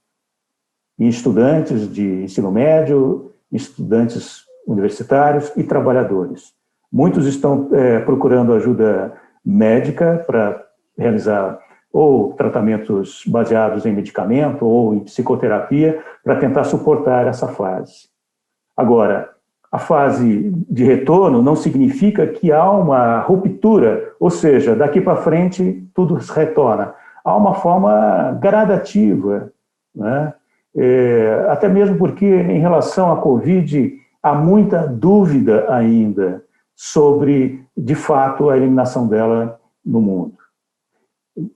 Em estudantes de ensino médio, estudantes universitários e trabalhadores. Muitos estão procurando ajuda médica para realizar ou tratamentos baseados em medicamento ou em psicoterapia para tentar suportar essa fase. Agora, a fase de retorno não significa que há uma ruptura, ou seja, daqui para frente tudo retorna. Há uma forma gradativa, né? Até mesmo porque, em relação à Covid, há muita dúvida ainda sobre, de fato, a eliminação dela no mundo.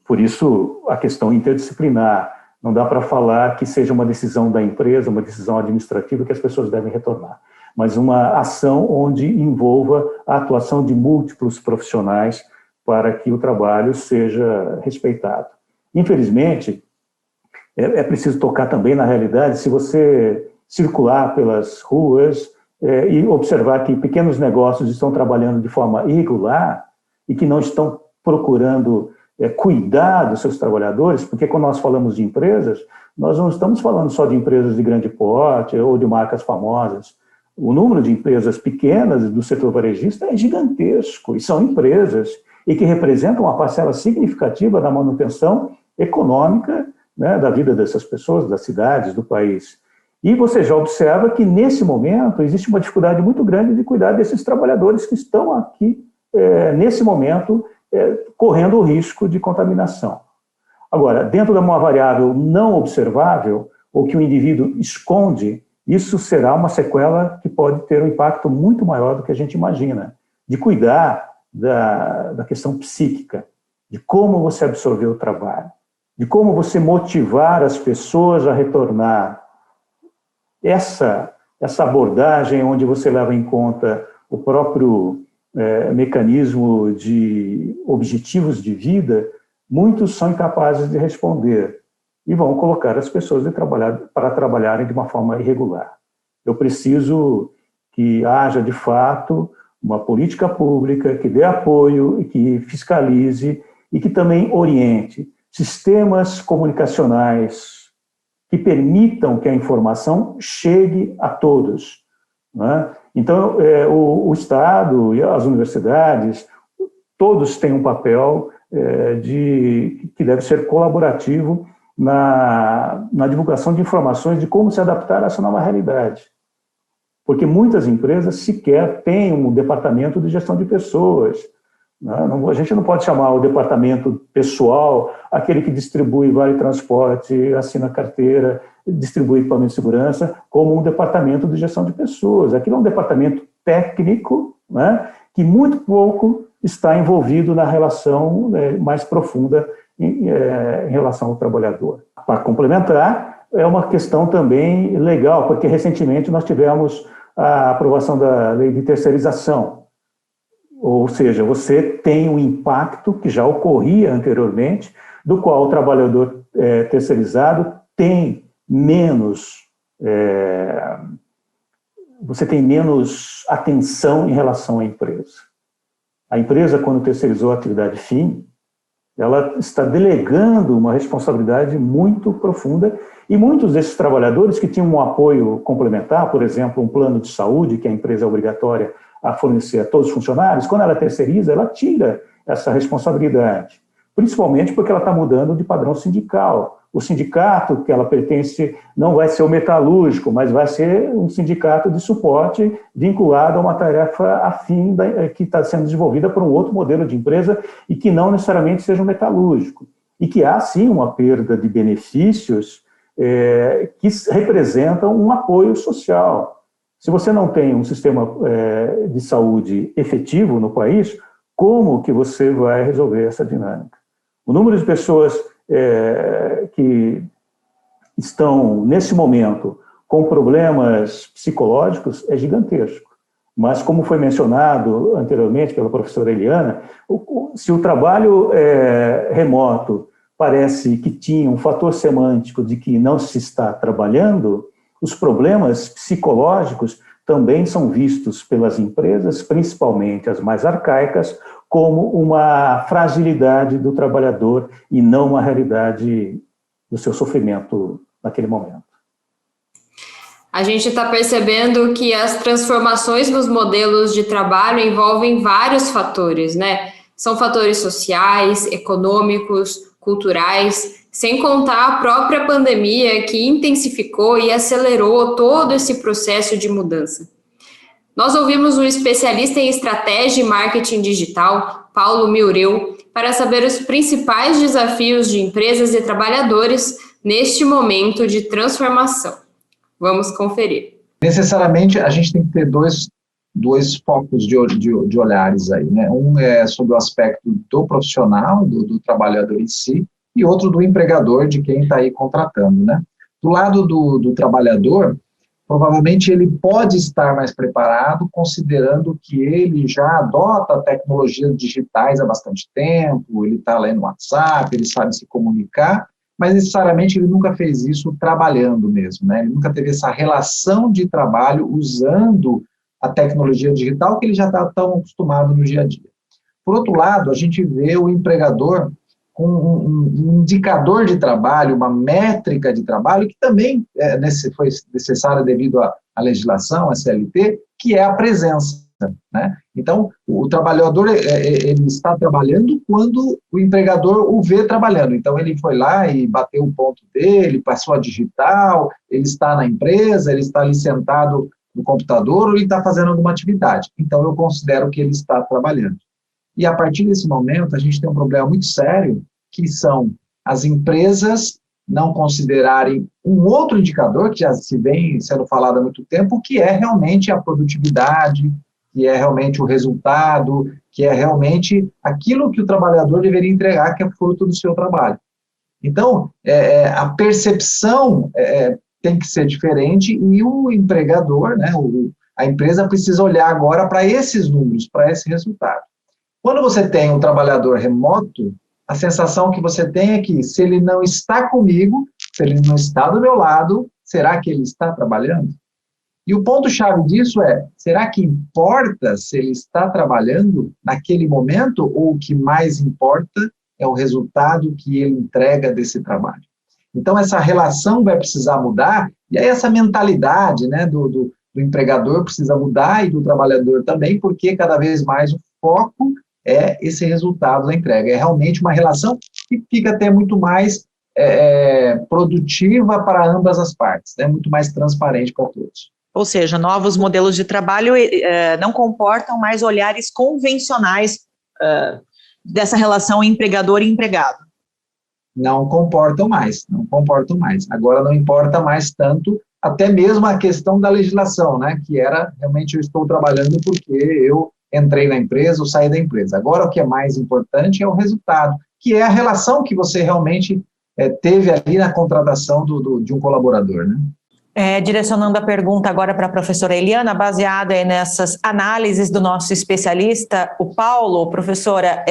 Por isso, a questão interdisciplinar. Não dá para falar que seja uma decisão da empresa, uma decisão administrativa que as pessoas devem retornar, mas uma ação onde envolva a atuação de múltiplos profissionais para que o trabalho seja respeitado. Infelizmente, é preciso tocar também na realidade. Se você circular pelas ruas e observar que pequenos negócios estão trabalhando de forma irregular e que não estão procurando cuidar dos seus trabalhadores, porque quando nós falamos de empresas, nós não estamos falando só de empresas de grande porte ou de marcas famosas. O número de empresas pequenas do setor varejista é gigantesco, e são empresas e que representam uma parcela significativa da manutenção econômica, né, da vida dessas pessoas, das cidades, do país. E você já observa que, nesse momento, existe uma dificuldade muito grande de cuidar desses trabalhadores que estão aqui, nesse momento, correndo o risco de contaminação. Agora, dentro de uma variável não observável, ou que o indivíduo esconde, isso será uma sequela que pode ter um impacto muito maior do que a gente imagina, de cuidar da questão psíquica, de como você absorver o trabalho, de como você motivar as pessoas a retornar. Essa abordagem onde você leva em conta o próprio mecanismo de objetivos de vida, muitos são incapazes de responder e vão colocar as pessoas para trabalharem de uma forma irregular. Eu preciso que haja, de fato, uma política pública que dê apoio e que fiscalize e que também oriente sistemas comunicacionais que permitam que a informação chegue a todos, né? Então, o Estado e as universidades, todos têm um papel que deve ser colaborativo na divulgação de informações de como se adaptar a essa nova realidade. Porque muitas empresas sequer têm um departamento de gestão de pessoas. A gente não pode chamar o departamento pessoal aquele que distribui vale transporte, assina carteira, distribui equipamento de segurança, como um departamento de gestão de pessoas. Aquilo é um departamento técnico, né, que muito pouco está envolvido na relação mais profunda em relação ao trabalhador. Para complementar, é uma questão também legal, porque recentemente nós tivemos a aprovação da lei de terceirização. Ou seja, você tem um impacto que já ocorria anteriormente, do qual o trabalhador terceirizado tem menos, você tem menos atenção em relação à empresa. A empresa, quando terceirizou a atividade fim, ela está delegando uma responsabilidade muito profunda, e muitos desses trabalhadores que tinham um apoio complementar, por exemplo, um plano de saúde que a empresa é obrigatória a fornecer a todos os funcionários, quando ela terceiriza, ela tira essa responsabilidade, principalmente porque ela está mudando de padrão sindical. O sindicato que ela pertence não vai ser o metalúrgico, mas vai ser um sindicato de suporte vinculado a uma tarefa afim que está sendo desenvolvida por um outro modelo de empresa e que não necessariamente seja um metalúrgico. E que há, sim, uma perda de benefícios que representam um apoio social. Se você não tem um sistema de saúde efetivo no país, como que você vai resolver essa dinâmica? O número de pessoas que estão, nesse momento, com problemas psicológicos é gigantesco. Mas, como foi mencionado anteriormente pela professora Eliana, se o trabalho remoto parece que tinha um fator semântico de que não se está trabalhando, os problemas psicológicos também são vistos pelas empresas, principalmente as mais arcaicas, como uma fragilidade do trabalhador e não uma realidade do seu sofrimento naquele momento. A gente está percebendo que as transformações nos modelos de trabalho envolvem vários fatores, né? São fatores sociais, econômicos, culturais, sem contar a própria pandemia que intensificou e acelerou todo esse processo de mudança. Nós ouvimos um especialista em estratégia e marketing digital, Paulo Miureu, para saber os principais desafios de empresas e trabalhadores neste momento de transformação. Vamos conferir. Necessariamente, a gente tem que ter dois focos de olhares aí, né? Um é sobre o aspecto do profissional, do trabalhador em si, e outro do empregador, de quem está aí contratando, né? Do lado do trabalhador, provavelmente ele pode estar mais preparado, considerando que ele já adota tecnologias digitais há bastante tempo, ele está lá no WhatsApp, ele sabe se comunicar, mas necessariamente ele nunca fez isso trabalhando mesmo, né? Ele nunca teve essa relação de trabalho usando a tecnologia digital que ele já está tão acostumado no dia a dia. Por outro lado, a gente vê o empregador com um indicador de trabalho, uma métrica de trabalho, que também foi necessária devido à legislação, à CLT, que é a presença, né? Então, o trabalhador ele está trabalhando quando o empregador o vê trabalhando. Então, ele foi lá e bateu o ponto dele, passou a digital, ele está na empresa, ele está ali sentado no computador ou ele está fazendo alguma atividade. Então, eu considero que ele está trabalhando. E, a partir desse momento, a gente tem um problema muito sério, que são as empresas não considerarem um outro indicador, que já se vem sendo falado há muito tempo, que é realmente a produtividade, que é realmente o resultado, que é realmente aquilo que o trabalhador deveria entregar, que é fruto do seu trabalho. Então, a percepção tem que ser diferente e o empregador, né, a empresa precisa olhar agora para esses números, para esse resultado. Quando você tem um trabalhador remoto, a sensação que você tem é que se ele não está comigo, se ele não está do meu lado, será que ele está trabalhando? E o ponto-chave disso será que importa se ele está trabalhando naquele momento ou o que mais importa é o resultado que ele entrega desse trabalho? Então, essa relação vai precisar mudar, e aí essa mentalidade, né, do empregador precisa mudar e do trabalhador também, porque cada vez mais o foco é esse resultado da entrega. É realmente uma relação que fica até muito mais produtiva para ambas as partes, né, muito mais transparente para todos. Ou seja, novos modelos de trabalho não comportam mais olhares convencionais dessa relação empregador e empregado. Não comportam mais. Agora não importa mais tanto, até mesmo a questão da legislação, né, que era, realmente, eu estou trabalhando porque eu entrei na empresa ou saí da empresa. Agora o que é mais importante é o resultado, que é a relação que você realmente teve ali na contratação de um colaborador, né? Direcionando a pergunta agora para a professora Eliana, baseada nessas análises do nosso especialista, o Paulo, professora,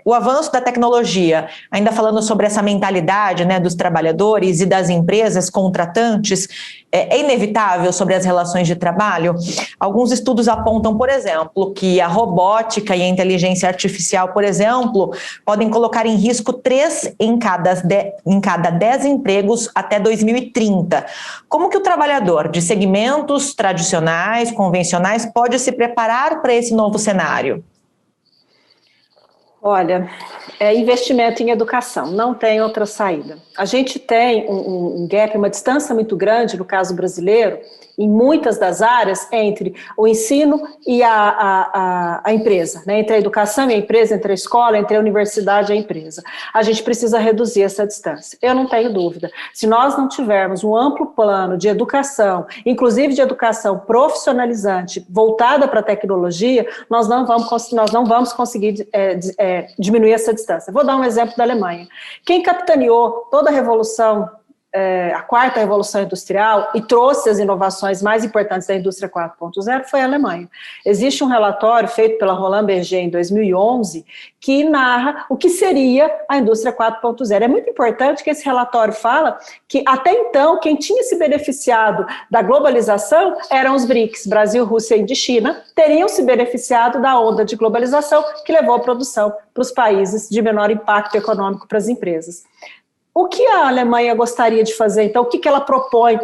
o avanço da tecnologia, ainda falando sobre essa mentalidade, né, dos trabalhadores e das empresas contratantes, é inevitável sobre as relações de trabalho? Alguns estudos apontam, por exemplo, que a robótica e a inteligência artificial, por exemplo, podem colocar em risco 3 em cada 10 empregos até 2030. Como que o trabalhador de segmentos tradicionais, convencionais, pode se preparar para esse novo cenário? Olha, investimento em educação, não tem outra saída. A gente tem um gap, uma distância muito grande, no caso brasileiro, em muitas das áreas, entre o ensino e a empresa, né? Entre a educação e a empresa, entre a escola, entre a universidade e a empresa. A gente precisa reduzir essa distância. Eu não tenho dúvida. Se nós não tivermos um amplo plano de educação, inclusive de educação profissionalizante, voltada para a tecnologia, nós não vamos conseguir diminuir essa distância. Vou dar um exemplo da Alemanha. Quem capitaneou toda a revolução, a quarta revolução industrial, e trouxe as inovações mais importantes da indústria 4.0 foi a Alemanha. Existe um relatório feito pela Roland Berger em 2011 que narra o que seria a indústria 4.0. É muito importante que esse relatório fala que até então quem tinha se beneficiado da globalização eram os BRICS, Brasil, Rússia, Índia e China, teriam se beneficiado da onda de globalização que levou a produção para os países de menor impacto econômico para as empresas. O que a Alemanha gostaria de fazer, então, o que ela propõe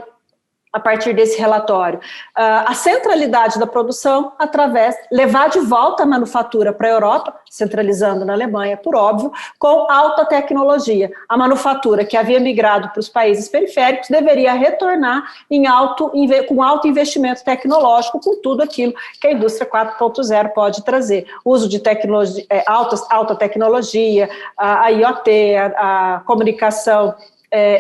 a partir desse relatório? A centralidade da produção levar de volta a manufatura para a Europa, centralizando na Alemanha, por óbvio, com alta tecnologia. A manufatura que havia migrado para os países periféricos deveria retornar com alto investimento tecnológico, com tudo aquilo que a indústria 4.0 pode trazer. Uso de tecnologia, alta tecnologia, a IoT, a comunicação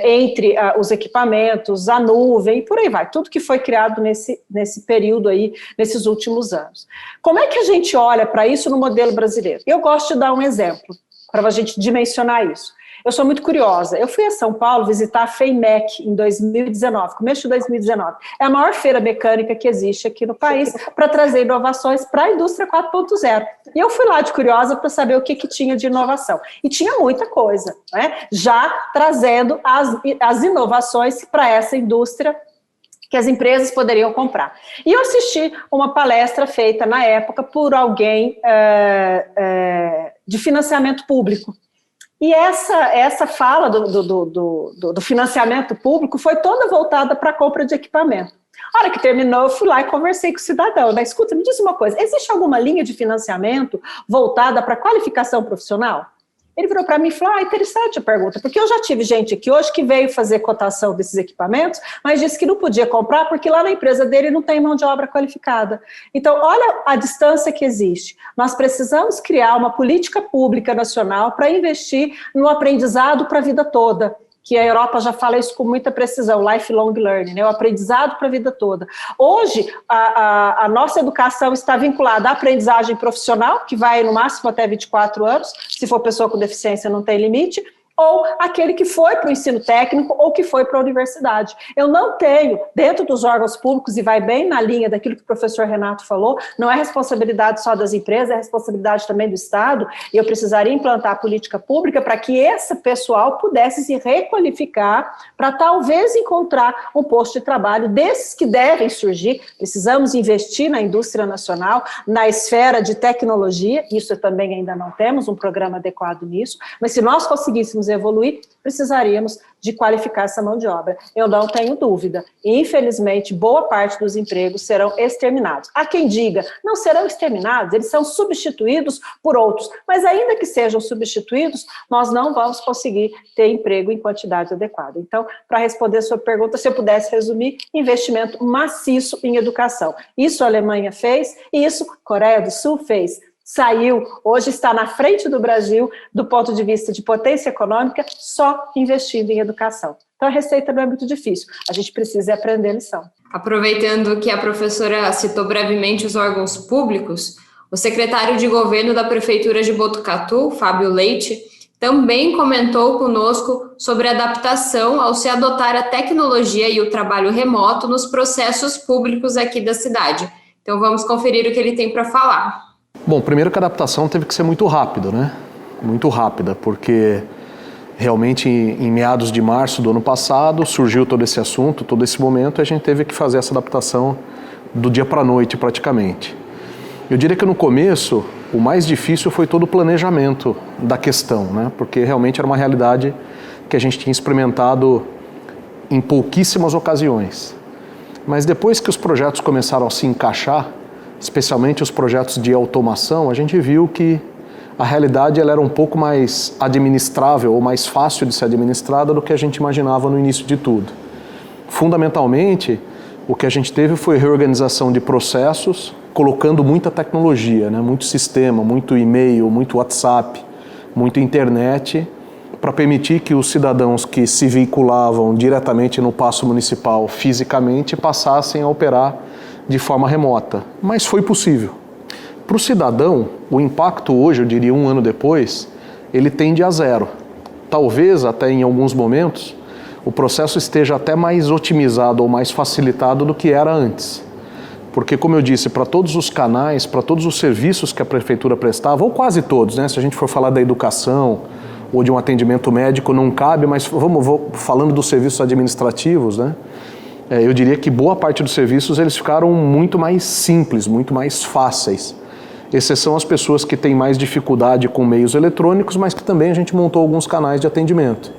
entre os equipamentos, a nuvem, e por aí vai, tudo que foi criado nesse período aí, nesses últimos anos. Como é que a gente olha para isso no modelo brasileiro? Eu gosto de dar um exemplo, para a gente dimensionar isso. Eu sou muito curiosa, eu fui a São Paulo visitar a FEIMEC em 2019, começo de 2019, é a maior feira mecânica que existe aqui no país, para trazer inovações para a indústria 4.0, e eu fui lá de curiosa para saber o que tinha de inovação, e tinha muita coisa, né? Já trazendo as inovações para essa indústria que as empresas poderiam comprar. E eu assisti uma palestra feita na época por alguém de financiamento público. E essa fala do financiamento público foi toda voltada para a compra de equipamento. A hora que terminou, eu fui lá e conversei com o cidadão. Né? Escuta, me diz uma coisa, existe alguma linha de financiamento voltada para qualificação profissional? Ele virou para mim e falou, interessante a pergunta, porque eu já tive gente aqui hoje que veio fazer cotação desses equipamentos, mas disse que não podia comprar porque lá na empresa dele não tem mão de obra qualificada. Então, olha a distância que existe. Nós precisamos criar uma política pública nacional para investir no aprendizado para a vida toda, que a Europa já fala isso com muita precisão, lifelong learning, né? O aprendizado para a vida toda. Hoje, a nossa educação está vinculada à aprendizagem profissional, que vai no máximo até 24 anos, se for pessoa com deficiência não tem limite, ou aquele que foi para o ensino técnico ou que foi para a universidade. Eu não tenho, dentro dos órgãos públicos, e vai bem na linha daquilo que o professor Renato falou, não é responsabilidade só das empresas, é responsabilidade também do Estado, e eu precisaria implantar a política pública para que esse pessoal pudesse se requalificar para talvez encontrar um posto de trabalho desses que devem surgir. Precisamos investir na indústria nacional, na esfera de tecnologia, isso também ainda não temos um programa adequado nisso, mas se nós conseguíssemos evoluir, precisaríamos de qualificar essa mão de obra. Eu não tenho dúvida. Infelizmente, boa parte dos empregos serão exterminados. Há quem diga, não serão exterminados, eles são substituídos por outros. Mas ainda que sejam substituídos, nós não vamos conseguir ter emprego em quantidade adequada. Então, para responder a sua pergunta, se eu pudesse resumir, investimento maciço em educação. Isso a Alemanha fez e isso a Coreia do Sul fez. Saiu, hoje está na frente do Brasil, do ponto de vista de potência econômica, só investindo em educação. Então a receita não é muito difícil, a gente precisa aprender a lição. Aproveitando que a professora citou brevemente os órgãos públicos, o secretário de governo da Prefeitura de Botucatu, Fábio Leite, também comentou conosco sobre a adaptação ao se adotar a tecnologia e o trabalho remoto nos processos públicos aqui da cidade. Então vamos conferir o que ele tem para falar. Bom, primeiro que a adaptação teve que ser muito rápida, né? Muito rápida, porque realmente em meados de março do ano passado surgiu todo esse assunto, todo esse momento, e a gente teve que fazer essa adaptação do dia para a noite praticamente. Eu diria que no começo o mais difícil foi todo o planejamento da questão, né? Porque realmente era uma realidade que a gente tinha experimentado em pouquíssimas ocasiões. Mas depois que os projetos começaram a se encaixar, especialmente os projetos de automação, a gente viu que a realidade ela era um pouco mais administrável ou mais fácil de ser administrada do que a gente imaginava no início de tudo. Fundamentalmente, o que a gente teve foi reorganização de processos, colocando muita tecnologia, né? Muito sistema, muito e-mail, muito WhatsApp, muito internet, para permitir que os cidadãos que se vinculavam diretamente no Paço Municipal fisicamente passassem a operar de forma remota. Mas foi possível. Para o cidadão, o impacto hoje, eu diria 1 ano depois, ele tende a zero. Talvez até em alguns momentos o processo esteja até mais otimizado ou mais facilitado do que era antes. Porque, como eu disse, para todos os canais, para todos os serviços que a prefeitura prestava, ou quase todos, né? Se a gente for falar da educação ou de um atendimento médico, não cabe, mas vou falando dos serviços administrativos, né? Eu diria que boa parte dos serviços eles ficaram muito mais simples, muito mais fáceis. Exceção as pessoas que têm mais dificuldade com meios eletrônicos, mas que também a gente montou alguns canais de atendimento.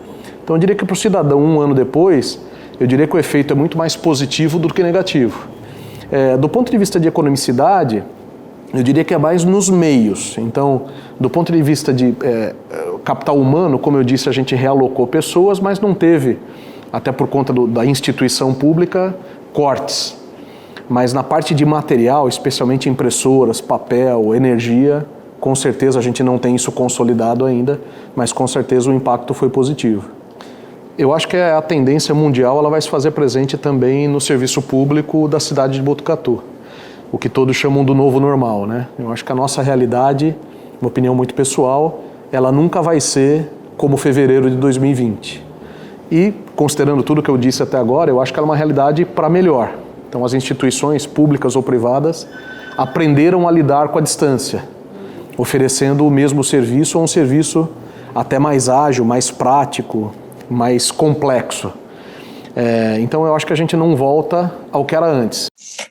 Então eu diria que para o cidadão 1 ano depois, eu diria que o efeito é muito mais positivo do que negativo. Do ponto de vista de economicidade, eu diria que é mais nos meios. Então, do ponto de vista de capital humano, como eu disse, a gente realocou pessoas, mas não teve, até por conta da instituição pública, cortes. Mas na parte de material, especialmente impressoras, papel, energia, com certeza a gente não tem isso consolidado ainda, mas com certeza o impacto foi positivo. Eu acho que a tendência mundial ela vai se fazer presente também no serviço público da cidade de Botucatu, o que todos chamam do novo normal, né? Eu acho que a nossa realidade, uma opinião muito pessoal, ela nunca vai ser como fevereiro de 2020. E, considerando tudo que eu disse até agora, eu acho que ela é uma realidade para melhor. Então, as instituições públicas ou privadas aprenderam a lidar com a distância, oferecendo o mesmo serviço ou um serviço até mais ágil, mais prático, mais complexo. Então eu acho que a gente não volta ao que era antes.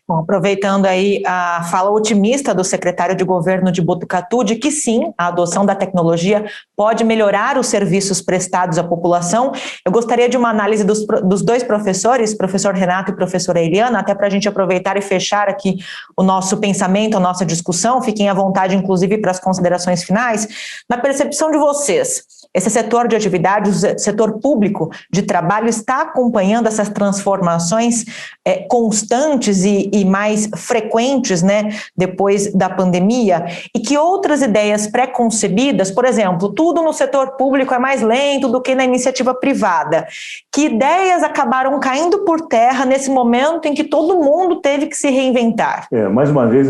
Bom, aproveitando aí a fala otimista do secretário de governo de Botucatu, de que sim, a adoção da tecnologia pode melhorar os serviços prestados à população, eu gostaria de uma análise dos dois professores, professor Renato e professora Eliana, até para a gente aproveitar e fechar aqui o nosso pensamento, a nossa discussão, fiquem à vontade inclusive para as considerações finais. Na percepção de vocês, esse setor de atividade, o setor público de trabalho está acompanhando essas transformações constantes e mais frequentes, né, depois da pandemia? E que outras ideias pré-concebidas, por exemplo, tudo no setor público é mais lento do que na iniciativa privada, que ideias acabaram caindo por terra nesse momento em que todo mundo teve que se reinventar? Mais uma vez,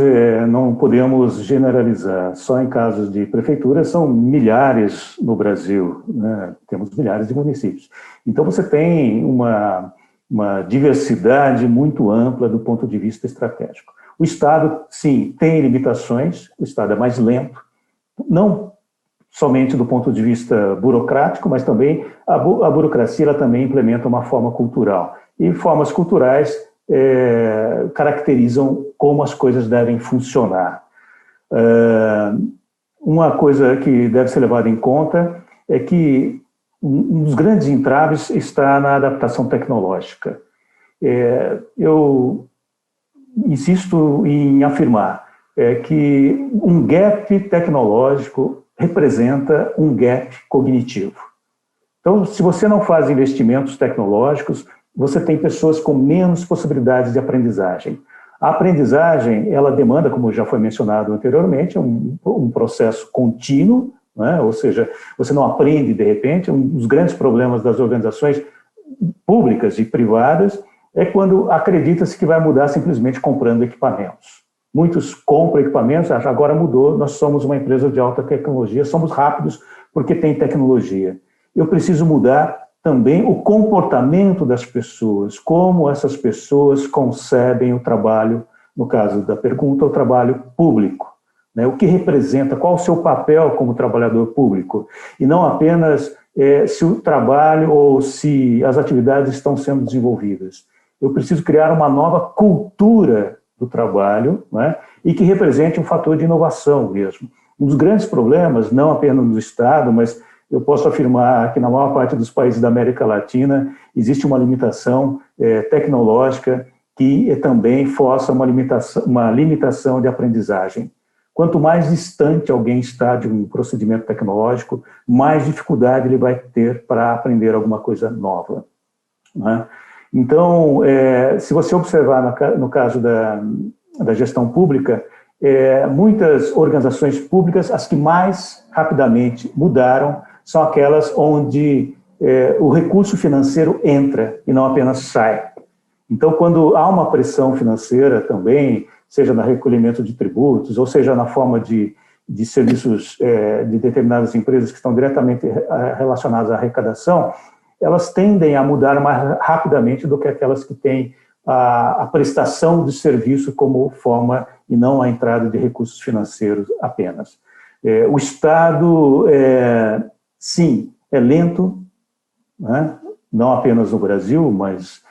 não podemos generalizar. Só em casos de prefeitura são milhares no Brasil, né? Temos milhares de municípios. Então você tem uma diversidade muito ampla do ponto de vista estratégico. O Estado, sim, tem limitações, o Estado é mais lento, não somente do ponto de vista burocrático, mas também a burocracia ela também implementa uma forma cultural. E formas culturais caracterizam como as coisas devem funcionar. Uma coisa que deve ser levada em conta é que um dos grandes entraves está na adaptação tecnológica. Eu insisto em afirmar que um gap tecnológico representa um gap cognitivo. Então, se você não faz investimentos tecnológicos, você tem pessoas com menos possibilidades de aprendizagem. A aprendizagem, ela demanda, como já foi mencionado anteriormente, um processo contínuo, né? Ou seja, você não aprende de repente. Um dos grandes problemas das organizações públicas e privadas é quando acredita-se que vai mudar simplesmente comprando equipamentos. Muitos compram equipamentos, agora mudou, nós somos uma empresa de alta tecnologia, somos rápidos porque tem tecnologia. Eu preciso mudar também o comportamento das pessoas, como essas pessoas concebem o trabalho, no caso da pergunta, o trabalho público, né? O que representa, qual o seu papel como trabalhador público, e não apenas se o trabalho ou se as atividades estão sendo desenvolvidas. Eu preciso criar uma nova cultura do trabalho, né? E que represente um fator de inovação mesmo. Um dos grandes problemas, não apenas no Estado, mas eu posso afirmar que na maior parte dos países da América Latina existe uma limitação tecnológica que também força uma limitação de aprendizagem. quanto mais distante alguém está de um procedimento tecnológico, mais dificuldade ele vai ter para aprender alguma coisa nova, né? Então, se você observar no caso da gestão pública, muitas organizações públicas, as que mais rapidamente mudaram, são aquelas onde o recurso financeiro entra e não apenas sai. Então, quando há uma pressão financeira também, seja no recolhimento de tributos, ou seja na forma de serviços de determinadas empresas que estão diretamente relacionadas à arrecadação, elas tendem a mudar mais rapidamente do que aquelas que têm a prestação de serviço como forma e não a entrada de recursos financeiros apenas. O Estado, sim, é lento, né? Não apenas no Brasil, mas,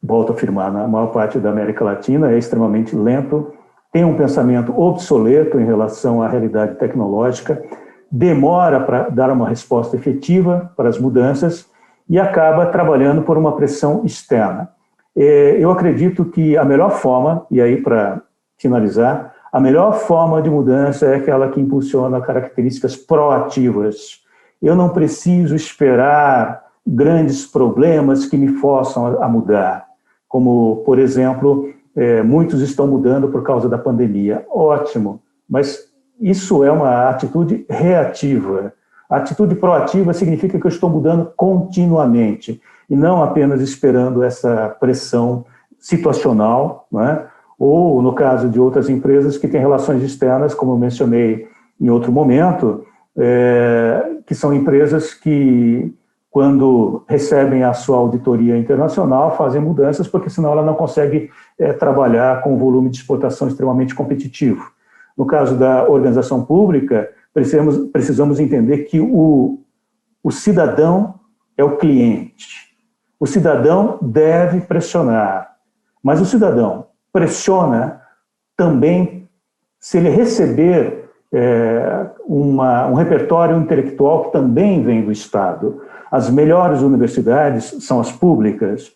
volto a afirmar, na maior parte da América Latina é extremamente lento, tem um pensamento obsoleto em relação à realidade tecnológica, demora para dar uma resposta efetiva para as mudanças e acaba trabalhando por uma pressão externa. Eu acredito que a melhor forma, e aí para finalizar, a melhor forma de mudança é aquela que impulsiona características proativas. Eu não preciso esperar grandes problemas que me forçam a mudar, como, por exemplo, muitos estão mudando por causa da pandemia. Ótimo, mas isso é uma atitude reativa. A atitude proativa significa que eu estou mudando continuamente e não apenas esperando essa pressão situacional, né? Ou, no caso de outras empresas que têm relações externas, como eu mencionei em outro momento, que são empresas que, quando recebem a sua auditoria internacional, fazem mudanças, porque senão ela não consegue trabalhar com um volume de exportação extremamente competitivo. No caso da organização pública, precisamos entender que o cidadão é o cliente. O cidadão deve pressionar, mas o cidadão pressiona também se ele receber um repertório intelectual que também vem do Estado. As melhores universidades são as públicas,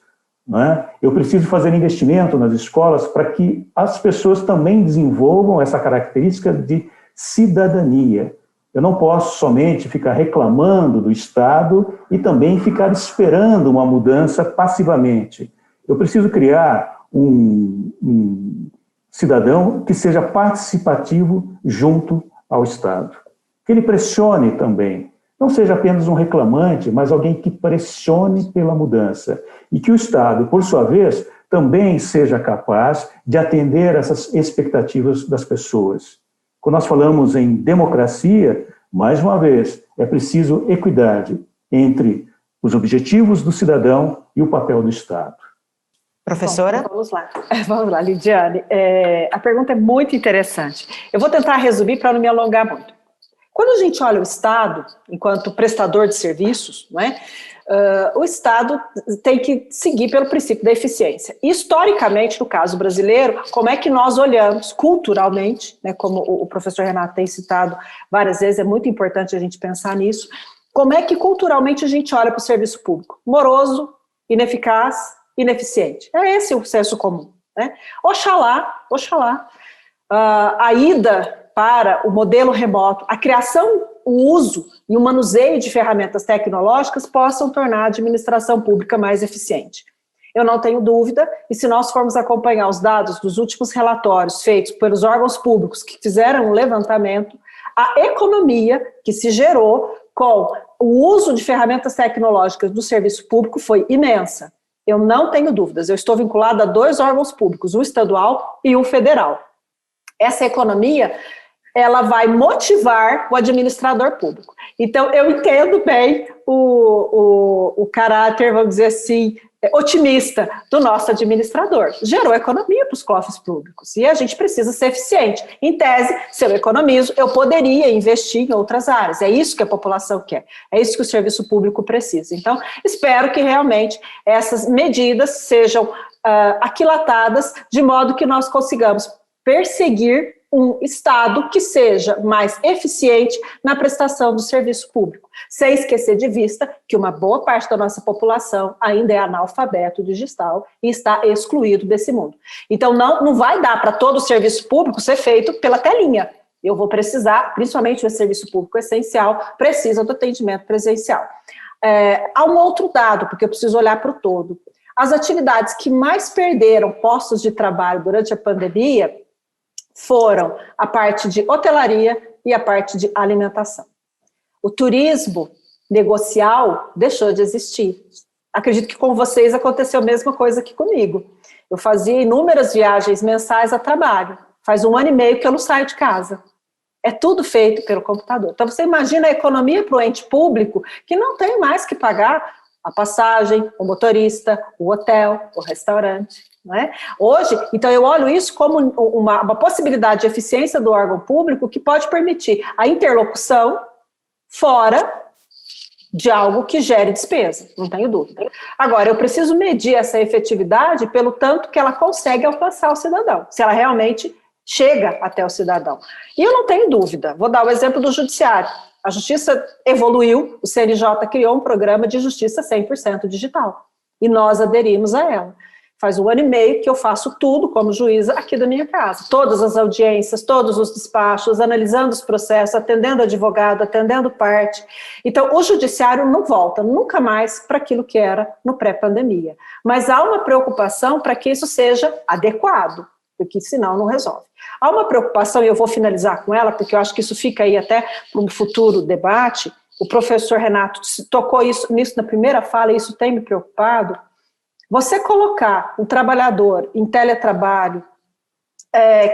não é? Eu preciso fazer investimento nas escolas para que as pessoas também desenvolvam essa característica de cidadania. Eu não posso somente ficar reclamando do Estado e também ficar esperando uma mudança passivamente. Eu preciso criar um cidadão que seja participativo junto ao Estado. Que ele pressione também. Não seja apenas um reclamante, mas alguém que pressione pela mudança. E que o Estado, por sua vez, também seja capaz de atender essas expectativas das pessoas. Quando nós falamos em democracia, mais uma vez, é preciso equidade entre os objetivos do cidadão e o papel do Estado. Professora? Bom, vamos lá, Lidiane. A pergunta é muito interessante. Eu vou tentar resumir para não me alongar muito. Quando a gente olha o Estado, enquanto prestador de serviços, não é? O Estado tem que seguir pelo princípio da eficiência. Historicamente, no caso brasileiro, como é que nós olhamos culturalmente, né, como o professor Renato tem citado várias vezes, é muito importante a gente pensar nisso, como é que culturalmente a gente olha para o serviço público? Moroso, ineficaz, ineficiente. É esse o senso comum, né? Oxalá, a ida para o modelo remoto, a criação, o uso e o manuseio de ferramentas tecnológicas possam tornar a administração pública mais eficiente. Eu não tenho dúvida, e se nós formos acompanhar os dados dos últimos relatórios feitos pelos órgãos públicos que fizeram o levantamento, a economia que se gerou com o uso de ferramentas tecnológicas do serviço público foi imensa. Eu não tenho dúvidas, eu estou vinculada a 2 órgãos públicos, o estadual e o federal. Essa economia, ela vai motivar o administrador público. Então, eu entendo bem o caráter, vamos dizer assim, otimista do nosso administrador. Gerou economia para os cofres públicos e a gente precisa ser eficiente. Em tese, se eu economizo, eu poderia investir em outras áreas. É isso que a população quer, é isso que o serviço público precisa. Então, espero que realmente essas medidas sejam aquilatadas de modo que nós consigamos perseguir um Estado que seja mais eficiente na prestação do serviço público, sem esquecer de vista que uma boa parte da nossa população ainda é analfabeto digital e está excluído desse mundo. Então, não vai dar para todo o serviço público ser feito pela telinha. Eu vou precisar, principalmente o serviço público essencial, precisa do atendimento presencial. Há um outro dado, porque eu preciso olhar para o todo. As atividades que mais perderam postos de trabalho durante a pandemia foram a parte de hotelaria e a parte de alimentação. O turismo negocial deixou de existir. Acredito que com vocês aconteceu a mesma coisa que comigo. Eu fazia inúmeras viagens mensais a trabalho. Faz 1 ano e meio que eu não saio de casa. É tudo feito pelo computador. Então, você imagina a economia para o ente público que não tem mais que pagar a passagem, o motorista, o hotel, o restaurante. Não é? Hoje, então eu olho isso como uma possibilidade de eficiência do órgão público que pode permitir a interlocução fora de algo que gere despesa, não tenho dúvida. Agora, eu preciso medir essa efetividade pelo tanto que ela consegue alcançar o cidadão, se ela realmente chega até o cidadão. E eu não tenho dúvida, vou dar o exemplo do judiciário. A justiça evoluiu, o CNJ criou um programa de justiça 100% digital, e nós aderimos a ela. Faz 1 ano e meio que eu faço tudo como juíza aqui da minha casa. Todas as audiências, todos os despachos, analisando os processos, atendendo advogado, atendendo parte. Então, o judiciário não volta nunca mais para aquilo que era no pré-pandemia. Mas há uma preocupação para que isso seja adequado, porque senão não resolve. Há uma preocupação, e eu vou finalizar com ela, porque eu acho que isso fica aí até para um futuro debate. O professor Renato tocou nisso na primeira fala, e isso tem me preocupado. Você colocar um trabalhador em teletrabalho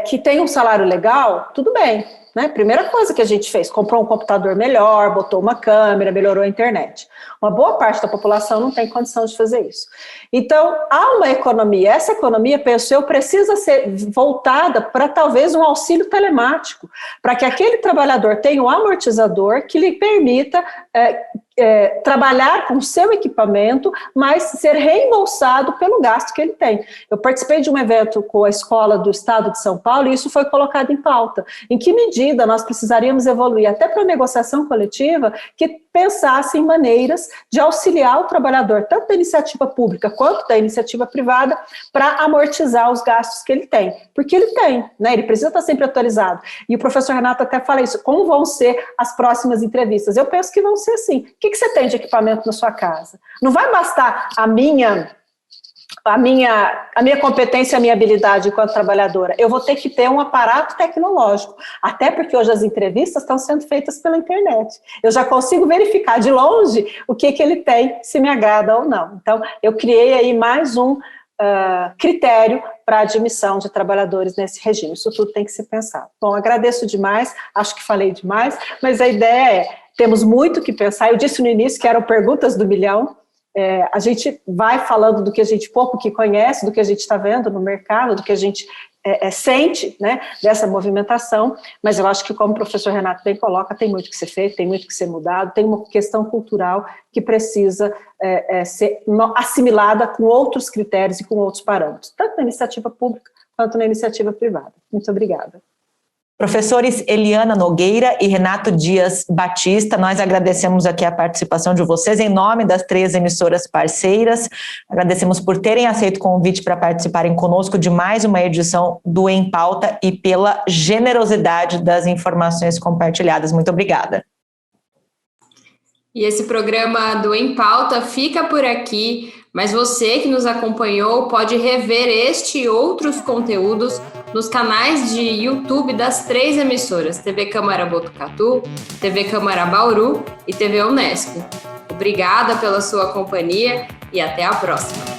que tem um salário legal, tudo bem, né? Primeira coisa que a gente fez, comprou um computador melhor, botou uma câmera, melhorou a internet. Uma boa parte da população não tem condição de fazer isso. Então, há uma economia, essa economia, penso eu, precisa ser voltada para talvez um auxílio telemático, para que aquele trabalhador tenha um amortizador que lhe permita trabalhar com o seu equipamento, mas ser reembolsado pelo gasto que ele tem. Eu participei de um evento com a Escola do Estado de São Paulo e isso foi colocado em pauta. Em que medida nós precisaríamos evoluir, até para a negociação coletiva, que pensasse em maneiras de auxiliar o trabalhador, tanto da iniciativa pública quanto da iniciativa privada, para amortizar os gastos que ele tem. Porque ele tem, né? Ele precisa estar sempre atualizado. E o professor Renato até fala isso, como vão ser as próximas entrevistas? Eu penso que vão ser assim. O que você tem de equipamento na sua casa? Não vai bastar a minha competência, a minha habilidade enquanto trabalhadora. Eu vou ter que ter um aparato tecnológico, até porque hoje as entrevistas estão sendo feitas pela internet. Eu já consigo verificar de longe o que ele tem, se me agrada ou não. Então, eu criei aí mais um critério para a admissão de trabalhadores nesse regime. Isso tudo tem que ser pensado. Bom, agradeço demais, acho que falei demais, mas a ideia temos muito que pensar. Eu disse no início que eram perguntas do milhão. A gente vai falando do que a gente pouco que conhece, do que a gente está vendo no mercado, do que a gente sente, né, dessa movimentação, mas eu acho que, como o professor Renato bem coloca, tem muito que ser feito, tem muito que ser mudado, tem uma questão cultural que precisa ser assimilada com outros critérios e com outros parâmetros, tanto na iniciativa pública quanto na iniciativa privada. Muito obrigada. Professores Eliana Nogueira e Renato Dias Batista, nós agradecemos aqui a participação de vocês em nome das 3 emissoras parceiras. Agradecemos por terem aceito o convite para participarem conosco de mais uma edição do Em Pauta e pela generosidade das informações compartilhadas. Muito obrigada. E esse programa do Em Pauta fica por aqui, mas você que nos acompanhou pode rever este e outros conteúdos nos canais de YouTube das 3 emissoras, TV Câmara Botucatu, TV Câmara Bauru e TV Unesp. Obrigada pela sua companhia e até a próxima.